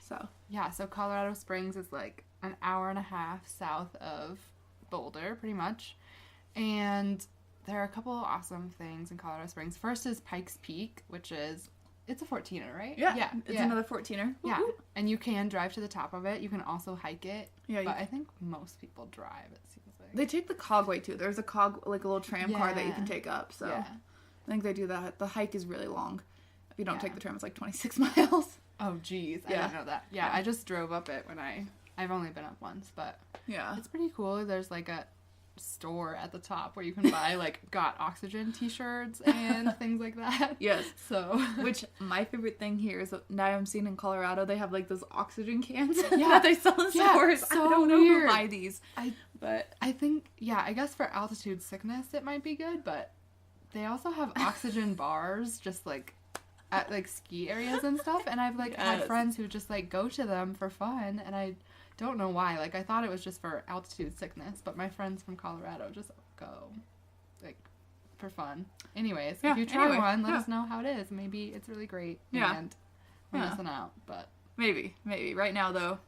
[SPEAKER 1] So,
[SPEAKER 2] Yeah, so Colorado Springs is like an hour and a half south of Boulder, pretty much. And there are a couple of awesome things in Colorado Springs. First is Pikes Peak, which is, it's a 14er, right?
[SPEAKER 1] yeah. It's another 14er.
[SPEAKER 2] Yeah, and you can drive to the top of it. You can also hike it.
[SPEAKER 1] Yeah,
[SPEAKER 2] but I think most people drive, it seems like.
[SPEAKER 1] They take the cogway too. There's a like a little tram car that you can take up. So
[SPEAKER 2] Yeah.
[SPEAKER 1] I think they do that. The hike is really long. If you don't
[SPEAKER 2] Yeah.
[SPEAKER 1] take the tram, it's like 26 miles.
[SPEAKER 2] Oh, geez. I
[SPEAKER 1] Yeah.
[SPEAKER 2] didn't know that. Yeah, I just drove up it when I've only been up once, but
[SPEAKER 1] Yeah.
[SPEAKER 2] it's pretty cool. There's like a store at the top where you can buy like Got Oxygen t-shirts and things like that.
[SPEAKER 1] Yes.
[SPEAKER 2] So.
[SPEAKER 1] Which my favorite thing here is that now I'm seeing in Colorado they have like those oxygen cans
[SPEAKER 2] Yeah.
[SPEAKER 1] that they sell in
[SPEAKER 2] Yeah,
[SPEAKER 1] stores.
[SPEAKER 2] so
[SPEAKER 1] I don't know
[SPEAKER 2] weird.
[SPEAKER 1] who buy these, but
[SPEAKER 2] I think, yeah, I guess for altitude sickness it might be good, but they also have oxygen bars just like at like ski areas and stuff, and I've like had
[SPEAKER 1] Yes.
[SPEAKER 2] friends who just like go to them for fun, and I don't know why. Like I thought it was just for altitude sickness, but my friends from Colorado just go like for fun. Anyways,
[SPEAKER 1] Yeah,
[SPEAKER 2] if you try
[SPEAKER 1] anyway,
[SPEAKER 2] one, let
[SPEAKER 1] yeah.
[SPEAKER 2] us know how it is. Maybe it's really great.
[SPEAKER 1] Yeah.
[SPEAKER 2] And we're
[SPEAKER 1] Yeah.
[SPEAKER 2] missing out, but
[SPEAKER 1] maybe. Right now though,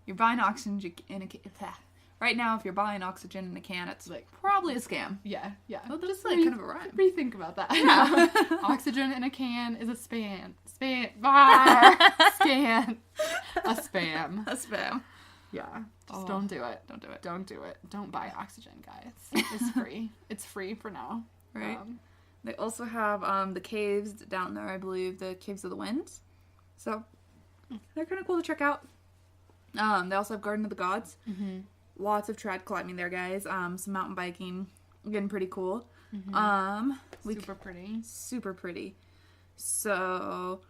[SPEAKER 1] you're buying oxygen in a can. Right now, if you're buying oxygen in a can, it's like probably a scam.
[SPEAKER 2] yeah.
[SPEAKER 1] Well, that's like kind of a rhyme.
[SPEAKER 2] Rethink about that.
[SPEAKER 1] Yeah.
[SPEAKER 2] Oxygen in a can is a spam. A spam.
[SPEAKER 1] A
[SPEAKER 2] A spam. Yeah. Just don't do it.
[SPEAKER 1] Don't do it.
[SPEAKER 2] Don't do it. Don't buy oxygen, guys. It's free. It's free for now.
[SPEAKER 1] Right. They also have the caves down there, I believe, the Caves of the Winds. So they're kind of cool to check out. They also have Garden of the Gods.
[SPEAKER 2] Mm-hmm.
[SPEAKER 1] Lots of trad climbing there, guys. Some mountain biking. Getting pretty cool.
[SPEAKER 2] Mm-hmm. Super pretty.
[SPEAKER 1] Super pretty. So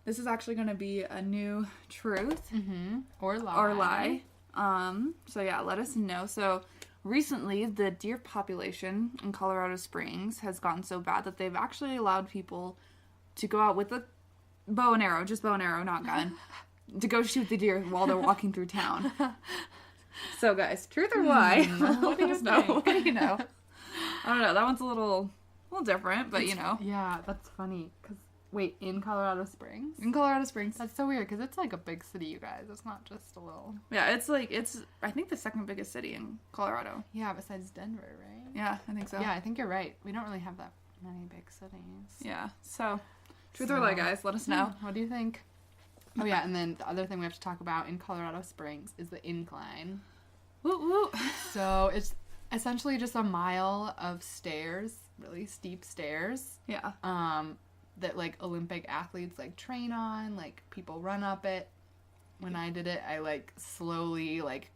[SPEAKER 1] this is actually going to be a new truth.
[SPEAKER 2] Mm-hmm. Or lie.
[SPEAKER 1] Or lie. So yeah, let us know. So recently, the deer population in Colorado Springs has gotten so bad that they've actually allowed people to go out with a bow and arrow, just bow and arrow, not gun, to go shoot the deer while they're walking through town. So guys, truth or lie?
[SPEAKER 2] What do you know?
[SPEAKER 1] What do you know? I don't know. That one's a little different, but you know.
[SPEAKER 2] Yeah, that's funny. Wait, in Colorado Springs?
[SPEAKER 1] In Colorado Springs.
[SPEAKER 2] That's so weird because it's like a big city, you guys. It's not just a little.
[SPEAKER 1] Yeah, it's I think the second biggest city in Colorado.
[SPEAKER 2] Yeah, besides Denver, right?
[SPEAKER 1] Yeah, I think so.
[SPEAKER 2] Yeah, I think you're right. We don't really have that many big cities.
[SPEAKER 1] Yeah, so truth or lie, guys, let us know.
[SPEAKER 2] What do you think? Oh yeah, and then the other thing we have to talk about in Colorado Springs is the incline.
[SPEAKER 1] Woo woo.
[SPEAKER 2] So it's essentially just a mile of stairs, really steep stairs.
[SPEAKER 1] Yeah.
[SPEAKER 2] That like Olympic athletes like train on, like people run up it. When I did it, I like slowly like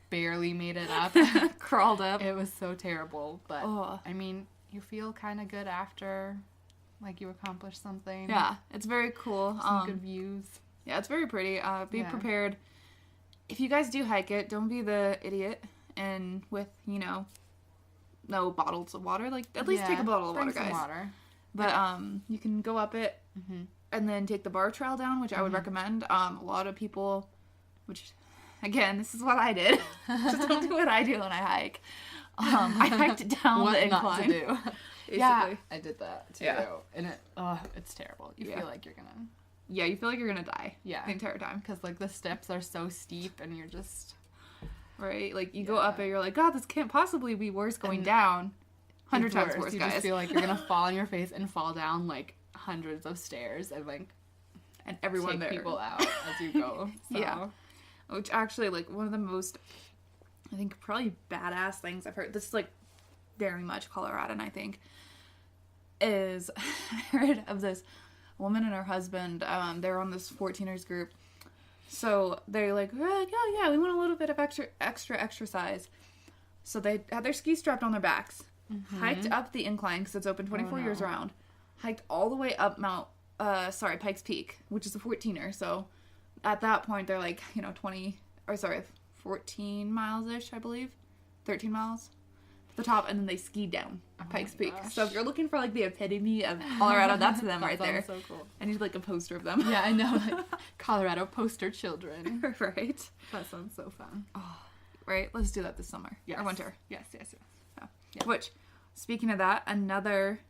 [SPEAKER 2] barely made it up.
[SPEAKER 1] Crawled up.
[SPEAKER 2] It was so terrible, but I mean, you feel kind of good after like you accomplished something.
[SPEAKER 1] Yeah, it's very cool.
[SPEAKER 2] Some good views.
[SPEAKER 1] Yeah, it's very pretty. Be prepared. If you guys do hike it, don't be the idiot and with, no bottles of water. Like, at least take a bottle of water, guys.
[SPEAKER 2] Some water.
[SPEAKER 1] But you can go up it and then take the bar trail down, which I would recommend. A lot of people, which, again, this is what I did. Just don't do what I do when I hike. I hiked down the incline.
[SPEAKER 2] What not to do. Yeah, I did that too. Yeah. And it's terrible. You feel like you're gonna...
[SPEAKER 1] Yeah, you feel like you're gonna die.
[SPEAKER 2] Yeah.
[SPEAKER 1] The entire time.
[SPEAKER 2] Because, like, the steps are so steep and you're just...
[SPEAKER 1] Right? Like, you go up and you're like, God, this can't possibly be worse going down. 100 times worse,
[SPEAKER 2] you
[SPEAKER 1] guys.
[SPEAKER 2] You just feel like you're gonna fall on your face and fall down, like, hundreds of stairs and, like...
[SPEAKER 1] And everyone
[SPEAKER 2] take
[SPEAKER 1] there.
[SPEAKER 2] People out as you go. So.
[SPEAKER 1] Yeah. Which actually, like, one of the most, I think, probably badass things I've heard. This is, like, very much Coloradan, I think. Is I heard of this woman and her husband. They're on this 14ers group. So they're like, yeah, we want a little bit of extra exercise. So they had their skis strapped on their backs, hiked up the incline because it's open 24 years round, hiked all the way up Pikes Peak, which is a 14er. So at that point they're like, 14 miles-ish, I believe, 13 miles. The top, and then they skied down Pikes Peak.
[SPEAKER 2] Gosh.
[SPEAKER 1] So if you're looking for, like, the epitome of Colorado, that's them right there.
[SPEAKER 2] So cool.
[SPEAKER 1] I need, like, a poster of them.
[SPEAKER 2] Yeah, I know. Like, Colorado poster children.
[SPEAKER 1] Right?
[SPEAKER 2] That sounds so fun.
[SPEAKER 1] Oh, right? Let's do that this summer.
[SPEAKER 2] Yes.
[SPEAKER 1] Or winter.
[SPEAKER 2] Yes.
[SPEAKER 1] Yeah. Which, speaking of that, another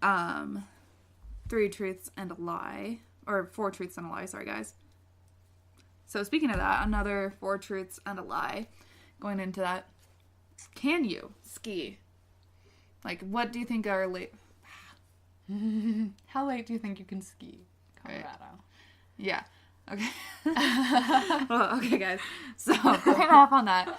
[SPEAKER 1] 3 truths and a lie. Or 4 truths and a lie, sorry, guys. So speaking of that, another 4 truths and a lie. Going into that. Can you ski? Like, what do you think are late?
[SPEAKER 2] How late do you think you can ski, Colorado?
[SPEAKER 1] Right. Yeah. Okay. Well, okay, guys. So, going off on that,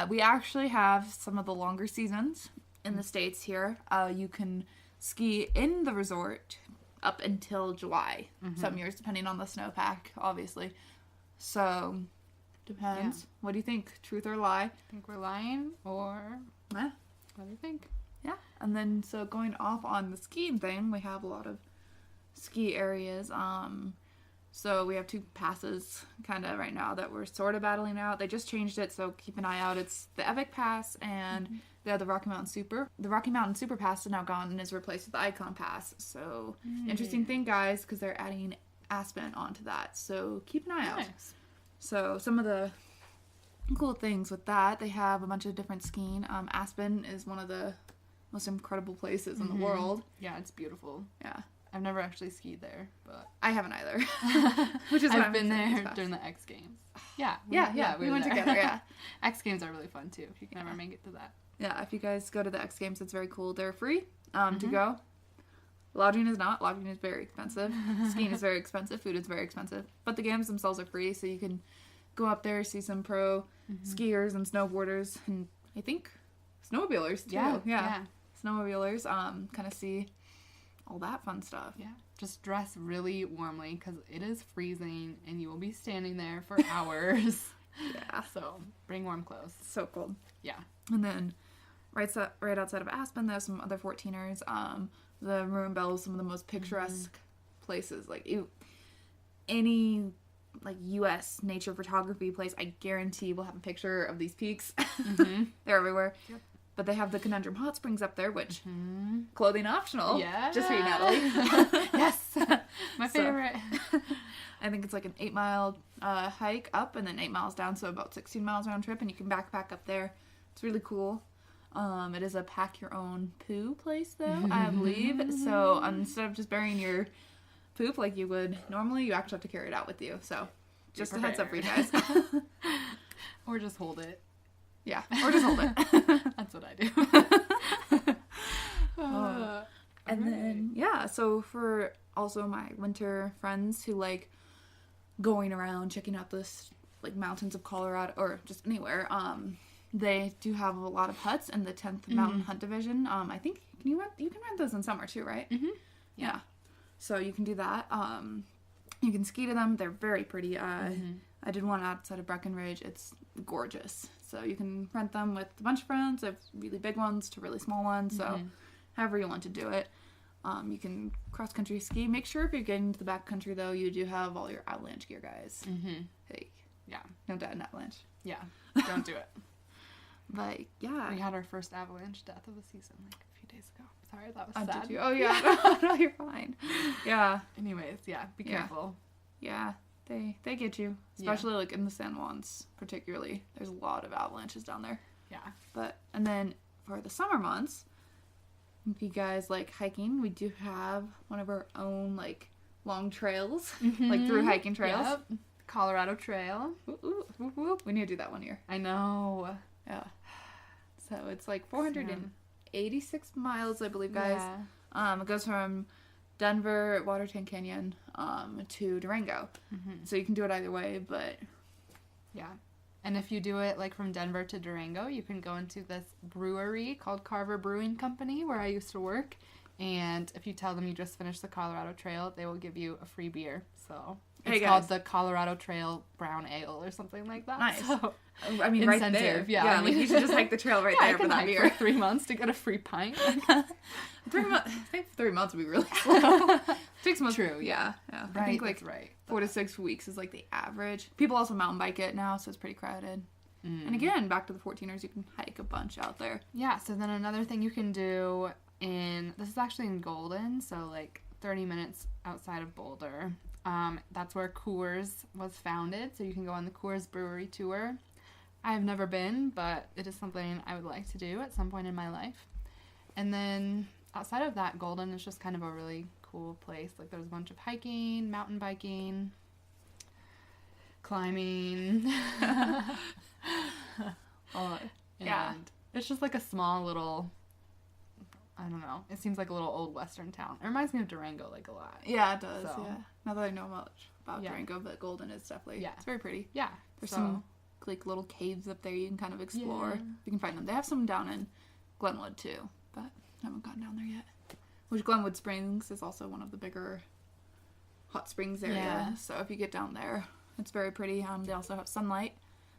[SPEAKER 1] we actually have some of the longer seasons in the States here. You can ski in the resort up until July. Some years, depending on the snowpack, obviously. So... Depends. Yeah. What do you think? Truth or lie?
[SPEAKER 2] I think we're lying, or what do you think?
[SPEAKER 1] Yeah. And then, so going off on the skiing thing, we have a lot of ski areas. So we have 2 passes kind of right now that we're sort of battling out. They just changed it, so keep an eye out. It's the Epic Pass and they have the Rocky Mountain Super. The Rocky Mountain Super Pass is now gone and is replaced with the Icon Pass. So interesting thing, guys, because they're adding Aspen onto that. So keep an eye out. So some of the cool things with that, they have a bunch of different skiing. Aspen is one of the most incredible places in the world.
[SPEAKER 2] Yeah, it's beautiful.
[SPEAKER 1] Yeah.
[SPEAKER 2] I've never actually skied there, but...
[SPEAKER 1] I haven't either. Which is
[SPEAKER 2] I've been there during the X Games. Yeah.
[SPEAKER 1] We went together, yeah.
[SPEAKER 2] X Games are really fun, too, if you can ever make it to that.
[SPEAKER 1] Yeah, if you guys go to the X Games, it's very cool. They're free to go. Lodging is not. Lodging is very expensive. Skiing is very expensive. Food is very expensive. But the games themselves are free, so you can go up there, see some pro skiers and snowboarders, and I think snowmobilers too. Yeah. Snowmobilers. Kind of see all that fun stuff.
[SPEAKER 2] Yeah. Just dress really warmly because it is freezing and you will be standing there for hours.
[SPEAKER 1] Yeah.
[SPEAKER 2] So bring warm clothes.
[SPEAKER 1] So cold.
[SPEAKER 2] Yeah.
[SPEAKER 1] And then right outside of Aspen, there's some other 14ers. The Ruin Bell is some of the most picturesque places. Like any like U.S. nature photography place, I guarantee will have a picture of these peaks. They're everywhere. Yep. But they have the Conundrum Hot Springs up there, which clothing optional.
[SPEAKER 2] Yeah.
[SPEAKER 1] Just for you, Natalie.
[SPEAKER 2] Yes. My favorite.
[SPEAKER 1] I think it's like an 8-mile hike up and then 8 miles down, so about 16 miles round trip, and you can backpack up there. It's really cool. It is a pack your own poo place, though, I believe. So instead of just burying your poop like you would normally, you actually have to carry it out with you. So just a heads up for you guys.
[SPEAKER 2] Or just hold it.
[SPEAKER 1] Yeah, or just hold it.
[SPEAKER 2] That's what I do.
[SPEAKER 1] And then, yeah, so for also my winter friends who like going around checking out this like mountains of Colorado or just anywhere, they do have a lot of huts in the 10th Mountain Hunt Division. I think you can rent those in summer too, right? Yeah. So you can do that. You can ski to them. They're very pretty. I did one outside of Breckenridge. It's gorgeous. So you can rent them with a bunch of friends. They have really big ones to really small ones. So however you want to do it. You can cross-country ski. Make sure if you're getting to the backcountry, though, you do have all your avalanche gear, guys. Hey,
[SPEAKER 2] yeah.
[SPEAKER 1] No doubt in avalanche.
[SPEAKER 2] Yeah. Don't do it.
[SPEAKER 1] But, yeah.
[SPEAKER 2] We had our first avalanche death of the season like a few days ago. Sorry, that was sad.
[SPEAKER 1] Did you? Oh, yeah. No, you're fine. Yeah.
[SPEAKER 2] Anyways, yeah. Be careful.
[SPEAKER 1] Yeah. They get you. Especially, like, in the San Juans, particularly. There's a lot of avalanches down there.
[SPEAKER 2] Yeah.
[SPEAKER 1] And then for the summer months, if you guys like hiking, we do have one of our own, like, long trails. Like, through hiking trails.
[SPEAKER 2] Yep. Colorado Trail.
[SPEAKER 1] We need to do that one year.
[SPEAKER 2] I know.
[SPEAKER 1] Yeah. So it's like 486 miles, I believe, guys. Yeah. It goes from Denver, Waterton Canyon, to Durango. So you can do it either way, but...
[SPEAKER 2] Yeah. And if you do it, like, from Denver to Durango, you can go into this brewery called Carver Brewing Company, where I used to work. And if you tell them you just finished the Colorado Trail, they will give you a free beer. So it's called the Colorado Trail Brown Ale or something like that.
[SPEAKER 1] Nice.
[SPEAKER 2] So,
[SPEAKER 1] I mean, right there. Yeah, like, you should just hike the trail right there for that beer.
[SPEAKER 2] For 3 months to get a free pint.
[SPEAKER 1] 3 months. I think 3 months would be really slow. 6 months.
[SPEAKER 2] True.
[SPEAKER 1] Yeah.
[SPEAKER 2] Right,
[SPEAKER 1] I think like
[SPEAKER 2] right.
[SPEAKER 1] 4 to 6 weeks is like the average. People also mountain bike it now, so it's pretty crowded. And again, back to the 14ers, you can hike a bunch out there.
[SPEAKER 2] Yeah. So then another thing you can do this is actually in Golden, so like 30 minutes outside of Boulder. That's where Coors was founded, so you can go on the Coors Brewery tour. I've never been, but it is something I would like to do at some point in my life. And then outside of that, Golden is just kind of a really cool place. Like, there's a bunch of hiking, mountain biking, climbing.
[SPEAKER 1] Yeah.
[SPEAKER 2] It's just like a small little, I don't know, it seems like a little old western town. It reminds me of Durango, like, a lot.
[SPEAKER 1] Yeah, it does, yeah. Not that I know much about Durango, but Golden is definitely, it's very pretty.
[SPEAKER 2] Yeah.
[SPEAKER 1] There's some, like, little caves up there you can kind of explore. You can find them. They have some down in Glenwood, too, but I haven't gotten down there yet. Which Glenwood Springs is also one of the bigger hot springs area. Yeah. So if you get down there, it's very pretty. They also have Sunlight,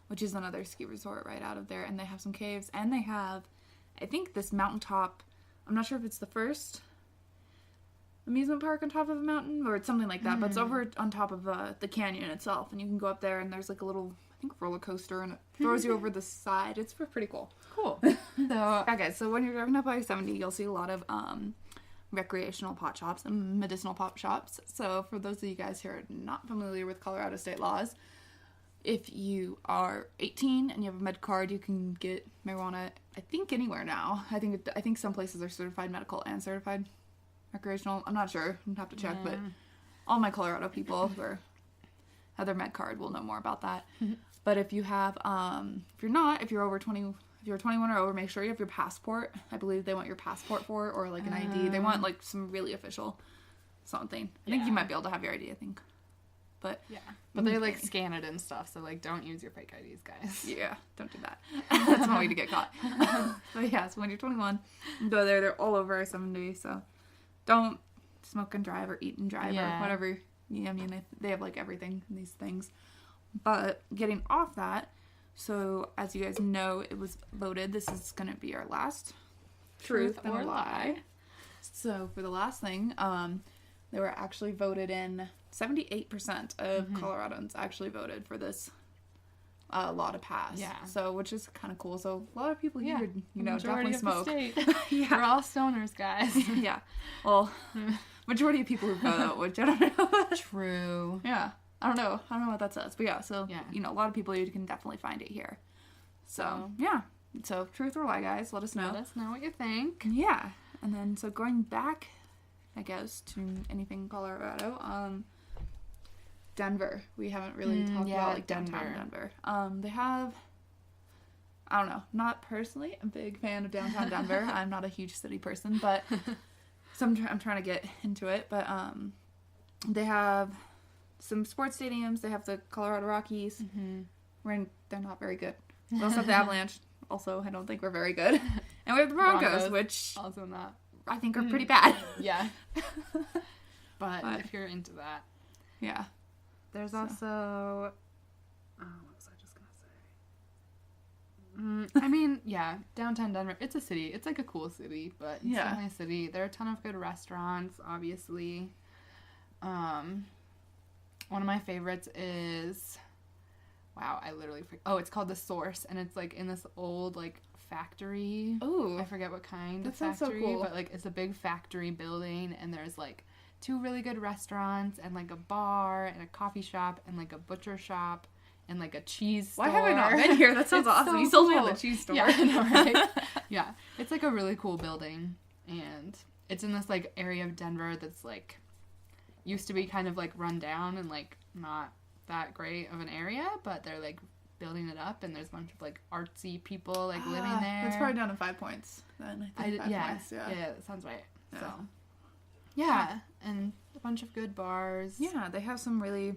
[SPEAKER 1] which is another ski resort right out of there, and they have some caves, and they have, I think, this mountaintop. I'm not sure if it's the first amusement park on top of a mountain, or it's something like that, but it's over on top of the canyon itself, and you can go up there, and there's like a little, I think, roller coaster, and it throws you over the side. It's pretty cool.
[SPEAKER 2] Cool.
[SPEAKER 1] So when you're driving up I-70, you'll see a lot of recreational pot shops and medicinal pot shops. So for those of you guys who are not familiar with Colorado state laws, if you are 18 and you have a med card, you can get marijuana, I think, anywhere now. I think some places are certified medical and certified recreational. I'm not sure. I'd have to check, but all my Colorado people who have their med card will know more about that. But if you have, if you're over 20, if you're 21 or over, make sure you have your passport. I believe they want your passport for it, or like an ID. They want like some really official something. I think you might be able to have your ID, I think. But
[SPEAKER 2] but they like scan it and stuff, so like don't use your fake IDs, guys.
[SPEAKER 1] Yeah, don't do that. That's one way to get caught. But yeah, so when you're 21, go there. They're all over I-70, so don't smoke and drive or eat and drive or whatever. Yeah, I mean, they have like everything in these things. But getting off that, so as you guys know, it was voted. This is going to be our last truth or lie. So for the last thing, they were actually voted in. 78% of Coloradans actually voted for this law to pass. Yeah. So, which is kind of cool. So, a lot of people here, you know, definitely smoke.
[SPEAKER 2] Yeah. We're all stoners, guys.
[SPEAKER 1] Yeah. Well, majority of people who vote, which I don't know.
[SPEAKER 2] True.
[SPEAKER 1] Yeah. I don't know what that says. But yeah, so, you know, a lot of people, you can definitely find it here. So, yeah. So, truth or lie, guys, let us know.
[SPEAKER 2] Let us know what you think.
[SPEAKER 1] Yeah. And then, so going back, I guess, to anything Colorado, Denver. We haven't really talked about like downtown Denver. They have, I don't know, not personally a big fan of downtown Denver. I'm not a huge city person, but I'm trying to get into it. But they have some sports stadiums. They have the Colorado Rockies. They're not very good. We also have the Avalanche. Also, I don't think we're very good. And we have the Broncos, which
[SPEAKER 2] also not.
[SPEAKER 1] I think are pretty bad.
[SPEAKER 2] Yeah. But if you're into that.
[SPEAKER 1] Yeah.
[SPEAKER 2] There's also, what was I just going to say? I mean, yeah, downtown Denver, it's a city. It's like a cool city, but it's definitely a city. There are a ton of good restaurants, obviously. One of my favorites is, it's called The Source, and it's like in this old, like, factory.
[SPEAKER 1] Oh.
[SPEAKER 2] I forget what kind
[SPEAKER 1] of
[SPEAKER 2] factory,
[SPEAKER 1] so cool.
[SPEAKER 2] But, like, it's a big factory building, and there's, like, 2 really good restaurants and like a bar and a coffee shop and like a butcher shop and like a cheese store.
[SPEAKER 1] Why have I not been here? That sounds awesome.
[SPEAKER 2] So
[SPEAKER 1] you sold
[SPEAKER 2] cool.
[SPEAKER 1] me on the cheese store.
[SPEAKER 2] Yeah, I know, right? Yeah. It's like a really cool building, and it's in this like area of Denver that's like used to be kind of like run down and like not that great of an area, but they're like building it up, and there's a bunch of like artsy people like living there.
[SPEAKER 1] That's probably down to 5 points then. I think 5 points.
[SPEAKER 2] Yeah, that sounds right. Yeah. So yeah, and a bunch of good bars.
[SPEAKER 1] Yeah, they have some really,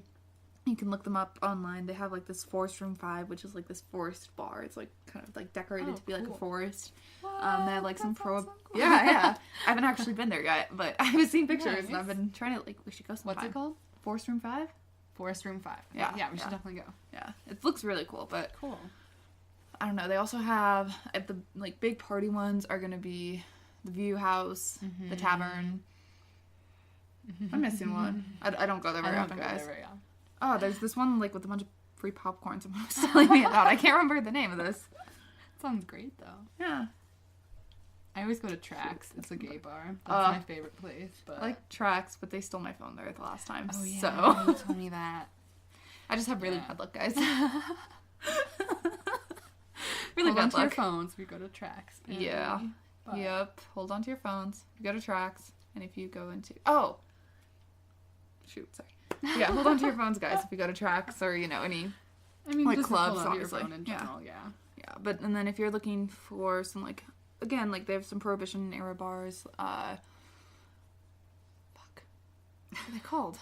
[SPEAKER 1] you can look them up online. They have like this Forest Room 5, which is like this forest bar. It's like kind of like decorated to be like a forest. They have like some so cool. Yeah. I haven't actually been there yet, but I've seen pictures and I've been trying to, like, we should go sometime.
[SPEAKER 2] What's it called?
[SPEAKER 1] Forest Room 5?
[SPEAKER 2] Forest Room 5.
[SPEAKER 1] Yeah.
[SPEAKER 2] Yeah, we should definitely go.
[SPEAKER 1] Yeah. It looks really cool, but
[SPEAKER 2] cool.
[SPEAKER 1] I don't know. They also have, the like big party ones are going to be the View House, the Tavern. I'm missing one. I don't go there very often, guys. Oh, there's this one like with a bunch of free popcorn. Someone was telling me about. I can't remember the name of this.
[SPEAKER 2] Sounds great though.
[SPEAKER 1] Yeah.
[SPEAKER 2] I always go to Trax. It's a gay bar. That's my favorite place. But
[SPEAKER 1] I like Trax, but they stole my phone there the last time.
[SPEAKER 2] Oh yeah,
[SPEAKER 1] so
[SPEAKER 2] you told me that.
[SPEAKER 1] I just have really bad luck, guys.
[SPEAKER 2] Really bad luck. Hold on to your phones. We go to Trax. Apparently.
[SPEAKER 1] Yeah. But... Yep. Hold on to your phones. You go to Trax, and if you go into sorry. Yeah, hold on to your phones, guys, if you go to Trax or, you know, any like
[SPEAKER 2] just
[SPEAKER 1] clubs,
[SPEAKER 2] hold on to your
[SPEAKER 1] obviously.
[SPEAKER 2] Phone in general, yeah.
[SPEAKER 1] But and then if you're looking for some like, again, like they have some Prohibition era bars. What are they called?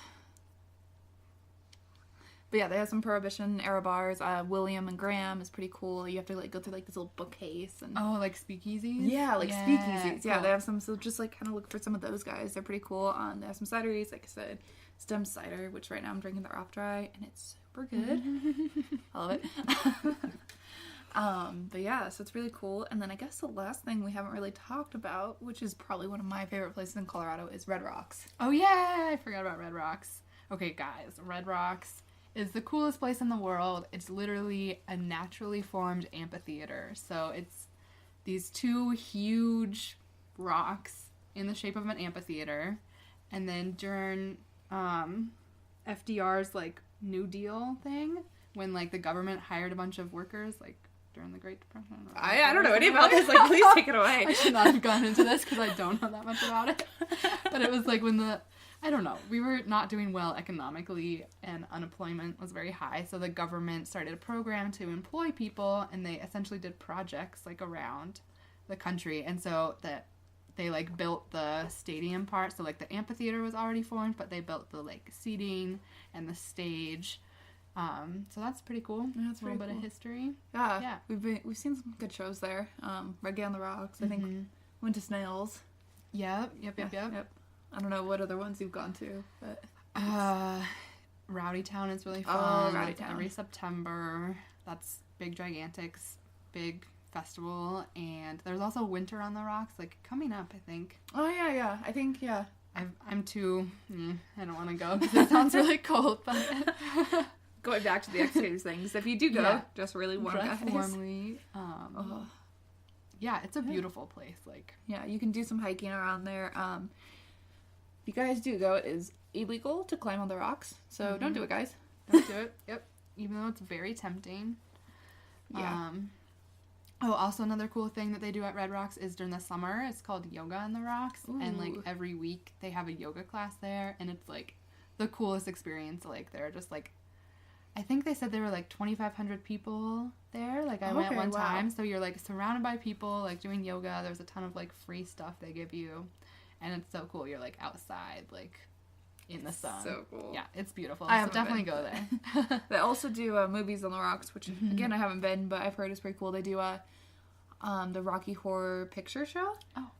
[SPEAKER 1] But yeah, they have some Prohibition era bars. William and Graham is pretty cool. You have to like go through like this little bookcase and
[SPEAKER 2] like speakeasies.
[SPEAKER 1] Yeah, like speakeasies. Yeah, cool. They have some. So just like kind of look for some of those guys. They're pretty cool. They have some cideries, like I said, Stem cider, which right now I'm drinking the off dry, and it's super good. I love it. But yeah, so it's really cool. And then I guess the last thing we haven't really talked about, which is probably one of my favorite places in Colorado, is Red Rocks.
[SPEAKER 2] Oh yeah, I forgot about Red Rocks. Okay, guys, Red Rocks is the coolest place in the world. It's literally a naturally formed amphitheater. So it's these 2 huge rocks in the shape of an amphitheater. And then during FDR's like New Deal thing, when like the government hired a bunch of workers like during the Great Depression.
[SPEAKER 1] I don't know any about this. Like, please take it away.
[SPEAKER 2] I should not have gone into this because I don't know that much about it. But it was like when I don't know. We were not doing well economically, and unemployment was very high. So the government started a program to employ people, and they essentially did projects like around the country. And so that they like built the stadium part. So like the amphitheater was already formed, but they built the like seating and the stage. So that's pretty cool.
[SPEAKER 1] Yeah, that's
[SPEAKER 2] a little bit
[SPEAKER 1] cool.
[SPEAKER 2] of history.
[SPEAKER 1] Yeah. We've seen some good shows there. Reggae on the Rocks. I think went to Snails.
[SPEAKER 2] Yep.
[SPEAKER 1] I don't know what other ones you've gone to, but
[SPEAKER 2] Rowdy Town is really fun.
[SPEAKER 1] Oh, Rowdy
[SPEAKER 2] That's
[SPEAKER 1] Town.
[SPEAKER 2] every September. That's Big Gigantic's big festival, and there's also Winter on the Rocks, like coming up, I think.
[SPEAKER 1] Oh yeah. I think
[SPEAKER 2] I'm too. I don't want to go because it sounds really cold. But
[SPEAKER 1] going back to the Excavators things, if you do go, just really warm
[SPEAKER 2] dress
[SPEAKER 1] guys.
[SPEAKER 2] warmly. Yeah, it's a beautiful place. Like,
[SPEAKER 1] yeah, you can do some hiking around there. If you guys do go, it is illegal to climb on the rocks, so don't do it, guys.
[SPEAKER 2] don't do it. Yep. Even though it's very tempting.
[SPEAKER 1] Yeah.
[SPEAKER 2] Also another cool thing that they do at Red Rocks is during the summer, it's called Yoga on the Rocks.
[SPEAKER 1] Ooh.
[SPEAKER 2] And like every week they have a yoga class there, and it's like the coolest experience. Like they're just like, I think they said there were like 2,500 people there. Like I went one time. So you're like surrounded by people like doing yoga. There's a ton of like free stuff they give you. And it's so cool. You're like outside, like in the sun.
[SPEAKER 1] So cool.
[SPEAKER 2] Yeah, it's beautiful.
[SPEAKER 1] I
[SPEAKER 2] So definitely go there.
[SPEAKER 1] They also do movies on the rocks, which again I haven't been, but I've heard is pretty cool. They do the Rocky Horror Picture Show,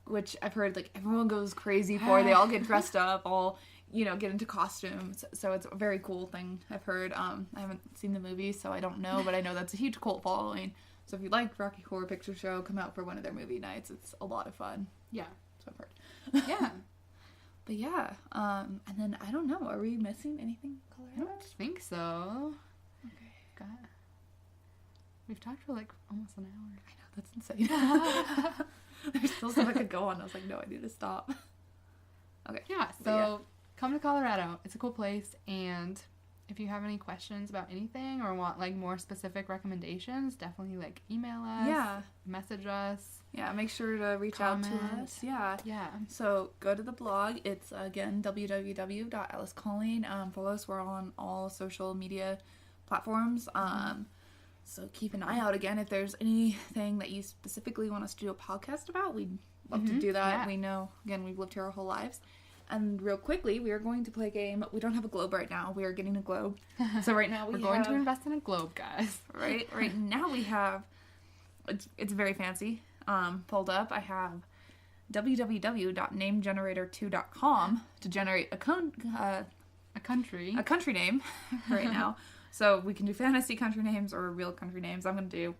[SPEAKER 1] which I've heard like everyone goes crazy for. They all get dressed up, all get into costumes. So it's a very cool thing. I've heard. I haven't seen the movie, so I don't know, but I know that's a huge cult following. So if you like Rocky Horror Picture Show, come out for one of their movie nights. It's a lot of fun.
[SPEAKER 2] Yeah.
[SPEAKER 1] So I've heard.
[SPEAKER 2] Yeah.
[SPEAKER 1] But yeah, and then I don't know. Are we missing anything, Colorado?
[SPEAKER 2] I don't think so.
[SPEAKER 1] Okay.
[SPEAKER 2] We've talked for like almost an hour.
[SPEAKER 1] I know, that's insane. There's still stuff I could go on. I was like, no, I need to stop. Okay.
[SPEAKER 2] Yeah, so come to Colorado. It's a cool place, and if you have any questions about anything or want like more specific recommendations, definitely like email us, message us.
[SPEAKER 1] Yeah, make sure to reach out to us. Yeah. So go to the blog. It's again www.elliscalling. Follow us. We're on all social media platforms. So keep an eye out again if there's anything that you specifically want us to do a podcast about. We'd love to do that. Yeah. We know again we've lived here our whole lives. And real quickly, we are going to play a game. We don't have a globe right now. We are getting a globe. So right now
[SPEAKER 2] we're going to invest in a globe, guys.
[SPEAKER 1] Right now we have. It's very fancy. Pulled up. I have www.namegenerator2.com to generate a country name right now. So we can do fantasy country names or real country names. I'm going to do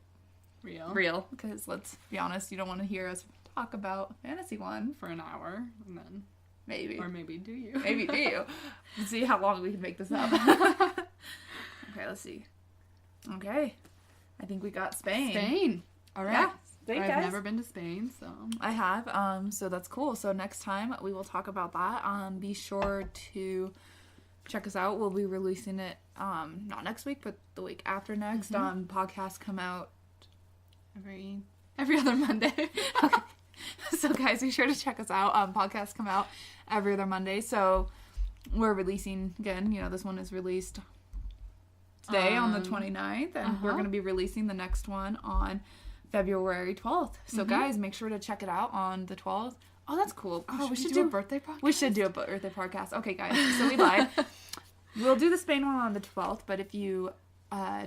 [SPEAKER 1] real because let's be honest, you don't want to hear us talk about fantasy one
[SPEAKER 2] for an hour and then
[SPEAKER 1] maybe
[SPEAKER 2] do you?
[SPEAKER 1] Maybe do you? Let's see how long we can make this up. Okay, let's see. Okay, I think we got Spain.
[SPEAKER 2] All right.
[SPEAKER 1] Yeah. Spain,
[SPEAKER 2] I've never been to Spain, so
[SPEAKER 1] I have. So that's cool. So next time we will talk about that. Be sure to check us out. We'll be releasing it not next week, but the week after next. Podcasts come out
[SPEAKER 2] every other Monday.
[SPEAKER 1] Okay. So guys, be sure to check us out. Podcasts come out every other Monday. So we're releasing again. This one is released today on the 29th, and we're going to be releasing the next one on February 12th. So guys, make sure to check it out on the 12th. Oh, that's cool.
[SPEAKER 2] We should do a birthday podcast.
[SPEAKER 1] We should do a birthday podcast. Okay, guys. So we lied. We'll do the Spain one on the 12th, but if you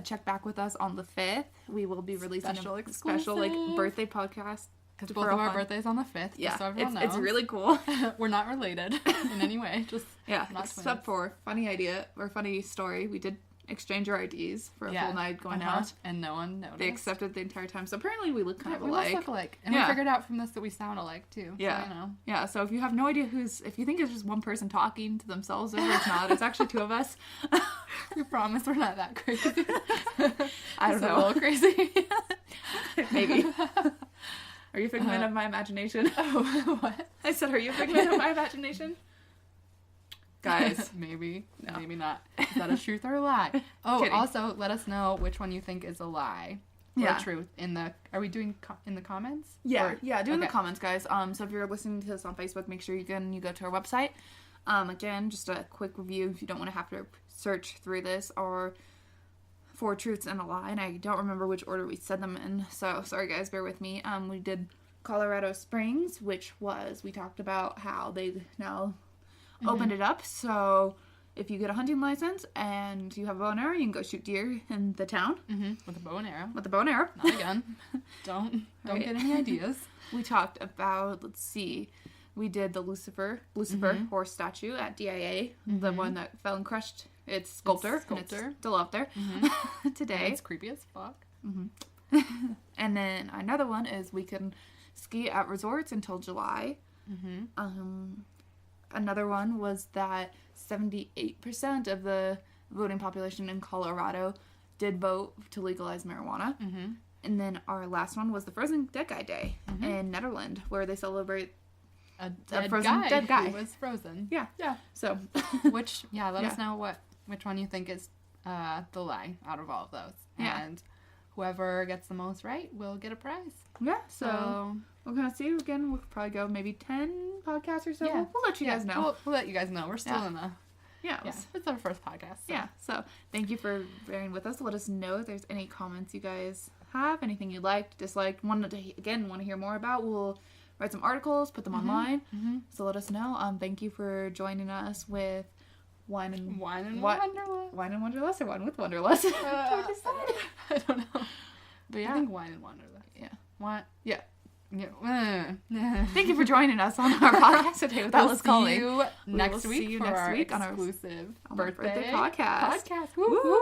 [SPEAKER 1] check back with us on the 5th, we will be releasing a special birthday podcast.
[SPEAKER 2] Because both of our birthdays on the 5th.
[SPEAKER 1] Yeah,
[SPEAKER 2] just so everyone knows.
[SPEAKER 1] It's really cool.
[SPEAKER 2] We're not related in any way. Just
[SPEAKER 1] except for funny idea or funny story. We did exchange our IDs for a full night going out,
[SPEAKER 2] and no one noticed.
[SPEAKER 1] They accepted the entire time. So apparently we look kind of
[SPEAKER 2] alike.
[SPEAKER 1] We
[SPEAKER 2] must look alike, and we figured out from this that we sound alike too.
[SPEAKER 1] Yeah,
[SPEAKER 2] so,
[SPEAKER 1] yeah. So if you have no idea if you think it's just one person talking to themselves, it's not. It's actually two of us.
[SPEAKER 2] We promise we're not that crazy.
[SPEAKER 1] I don't know.
[SPEAKER 2] A little crazy.
[SPEAKER 1] Maybe. Are you a figment of my imagination?
[SPEAKER 2] Oh, what?
[SPEAKER 1] I said, are you a figment of my imagination? Guys.
[SPEAKER 2] Maybe. No. Maybe not. Is that a truth or a lie? Oh, kidding. Also, let us know which one you think is a lie or a truth. Are we doing in the comments?
[SPEAKER 1] Yeah. Do in the comments, guys. So if you're listening to this on Facebook, make sure you go to our website. Again, just a quick review if you don't want to have to search through this, are 4 truths and a lie, and I don't remember which order we said them in, so sorry guys, bear with me. We did Colorado Springs, which was, we talked about how they now opened it up, so if you get a hunting license and you have a bow and arrow, you can go shoot deer in the town.
[SPEAKER 2] With a bow and arrow.
[SPEAKER 1] With a bow and arrow.
[SPEAKER 2] Not a gun. Don't
[SPEAKER 1] Right.
[SPEAKER 2] get any ideas.
[SPEAKER 1] We talked about, let's see, we did the Lucifer horse statue at DIA, the one that fell and crushed its sculptor. And it's still out there today.
[SPEAKER 2] It's creepy as fuck.
[SPEAKER 1] And then another one is we can ski at resorts until July. Another one was that 78% of the voting population in Colorado did vote to legalize marijuana. And then our last one was the Frozen Dead Guy Day in Netherlands, where they celebrate
[SPEAKER 2] a dead guy who was frozen.
[SPEAKER 1] Yeah. So,
[SPEAKER 2] Which, let us know which one you think is the lie out of all of those.
[SPEAKER 1] Yeah.
[SPEAKER 2] And whoever gets the most right will get a prize.
[SPEAKER 1] Yeah, so we're going to see. Again, we'll probably go maybe 10 podcasts or so.
[SPEAKER 2] Yeah.
[SPEAKER 1] We'll let you guys know.
[SPEAKER 2] We'll let you guys know. We're still in the...
[SPEAKER 1] Yeah.
[SPEAKER 2] It's our first podcast. So.
[SPEAKER 1] Yeah, so thank you for bearing with us. Let us know if there's any comments you guys have, anything you liked, disliked, want to hear more about. We'll write some articles, put them online. So let us know. Thank you for joining us with Wine and
[SPEAKER 2] Wanderlust.
[SPEAKER 1] Wine and Wanderlust or Wine with Wanderlust?
[SPEAKER 2] I don't know.
[SPEAKER 1] But yeah.
[SPEAKER 2] I think Wine and Wanderlust.
[SPEAKER 1] Yeah.
[SPEAKER 2] What?
[SPEAKER 1] Yeah.
[SPEAKER 2] Yeah.
[SPEAKER 1] Thank you for joining us on our podcast today with Atlas Calling.
[SPEAKER 2] We'll see you next week
[SPEAKER 1] on our
[SPEAKER 2] exclusive birthday
[SPEAKER 1] podcast.
[SPEAKER 2] Woo-hoo.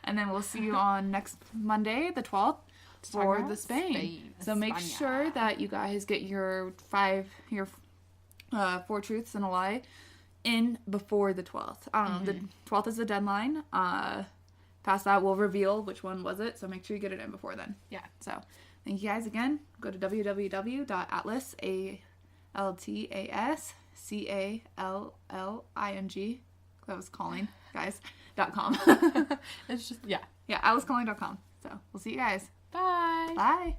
[SPEAKER 1] And then we'll see you on next Monday, the 12th, for the Spain. So make sure that you guys get your 4 truths and a lie in before the 12th. The 12th is the deadline. Past that, we'll reveal which one was it. So make sure you get it in before then.
[SPEAKER 2] Yeah.
[SPEAKER 1] So thank you guys again. Go to www.atlascalling, that was calling, guys.com.
[SPEAKER 2] It's just, yeah.
[SPEAKER 1] Yeah, atlascalling.com. So we'll see you guys.
[SPEAKER 2] Bye.
[SPEAKER 1] Bye.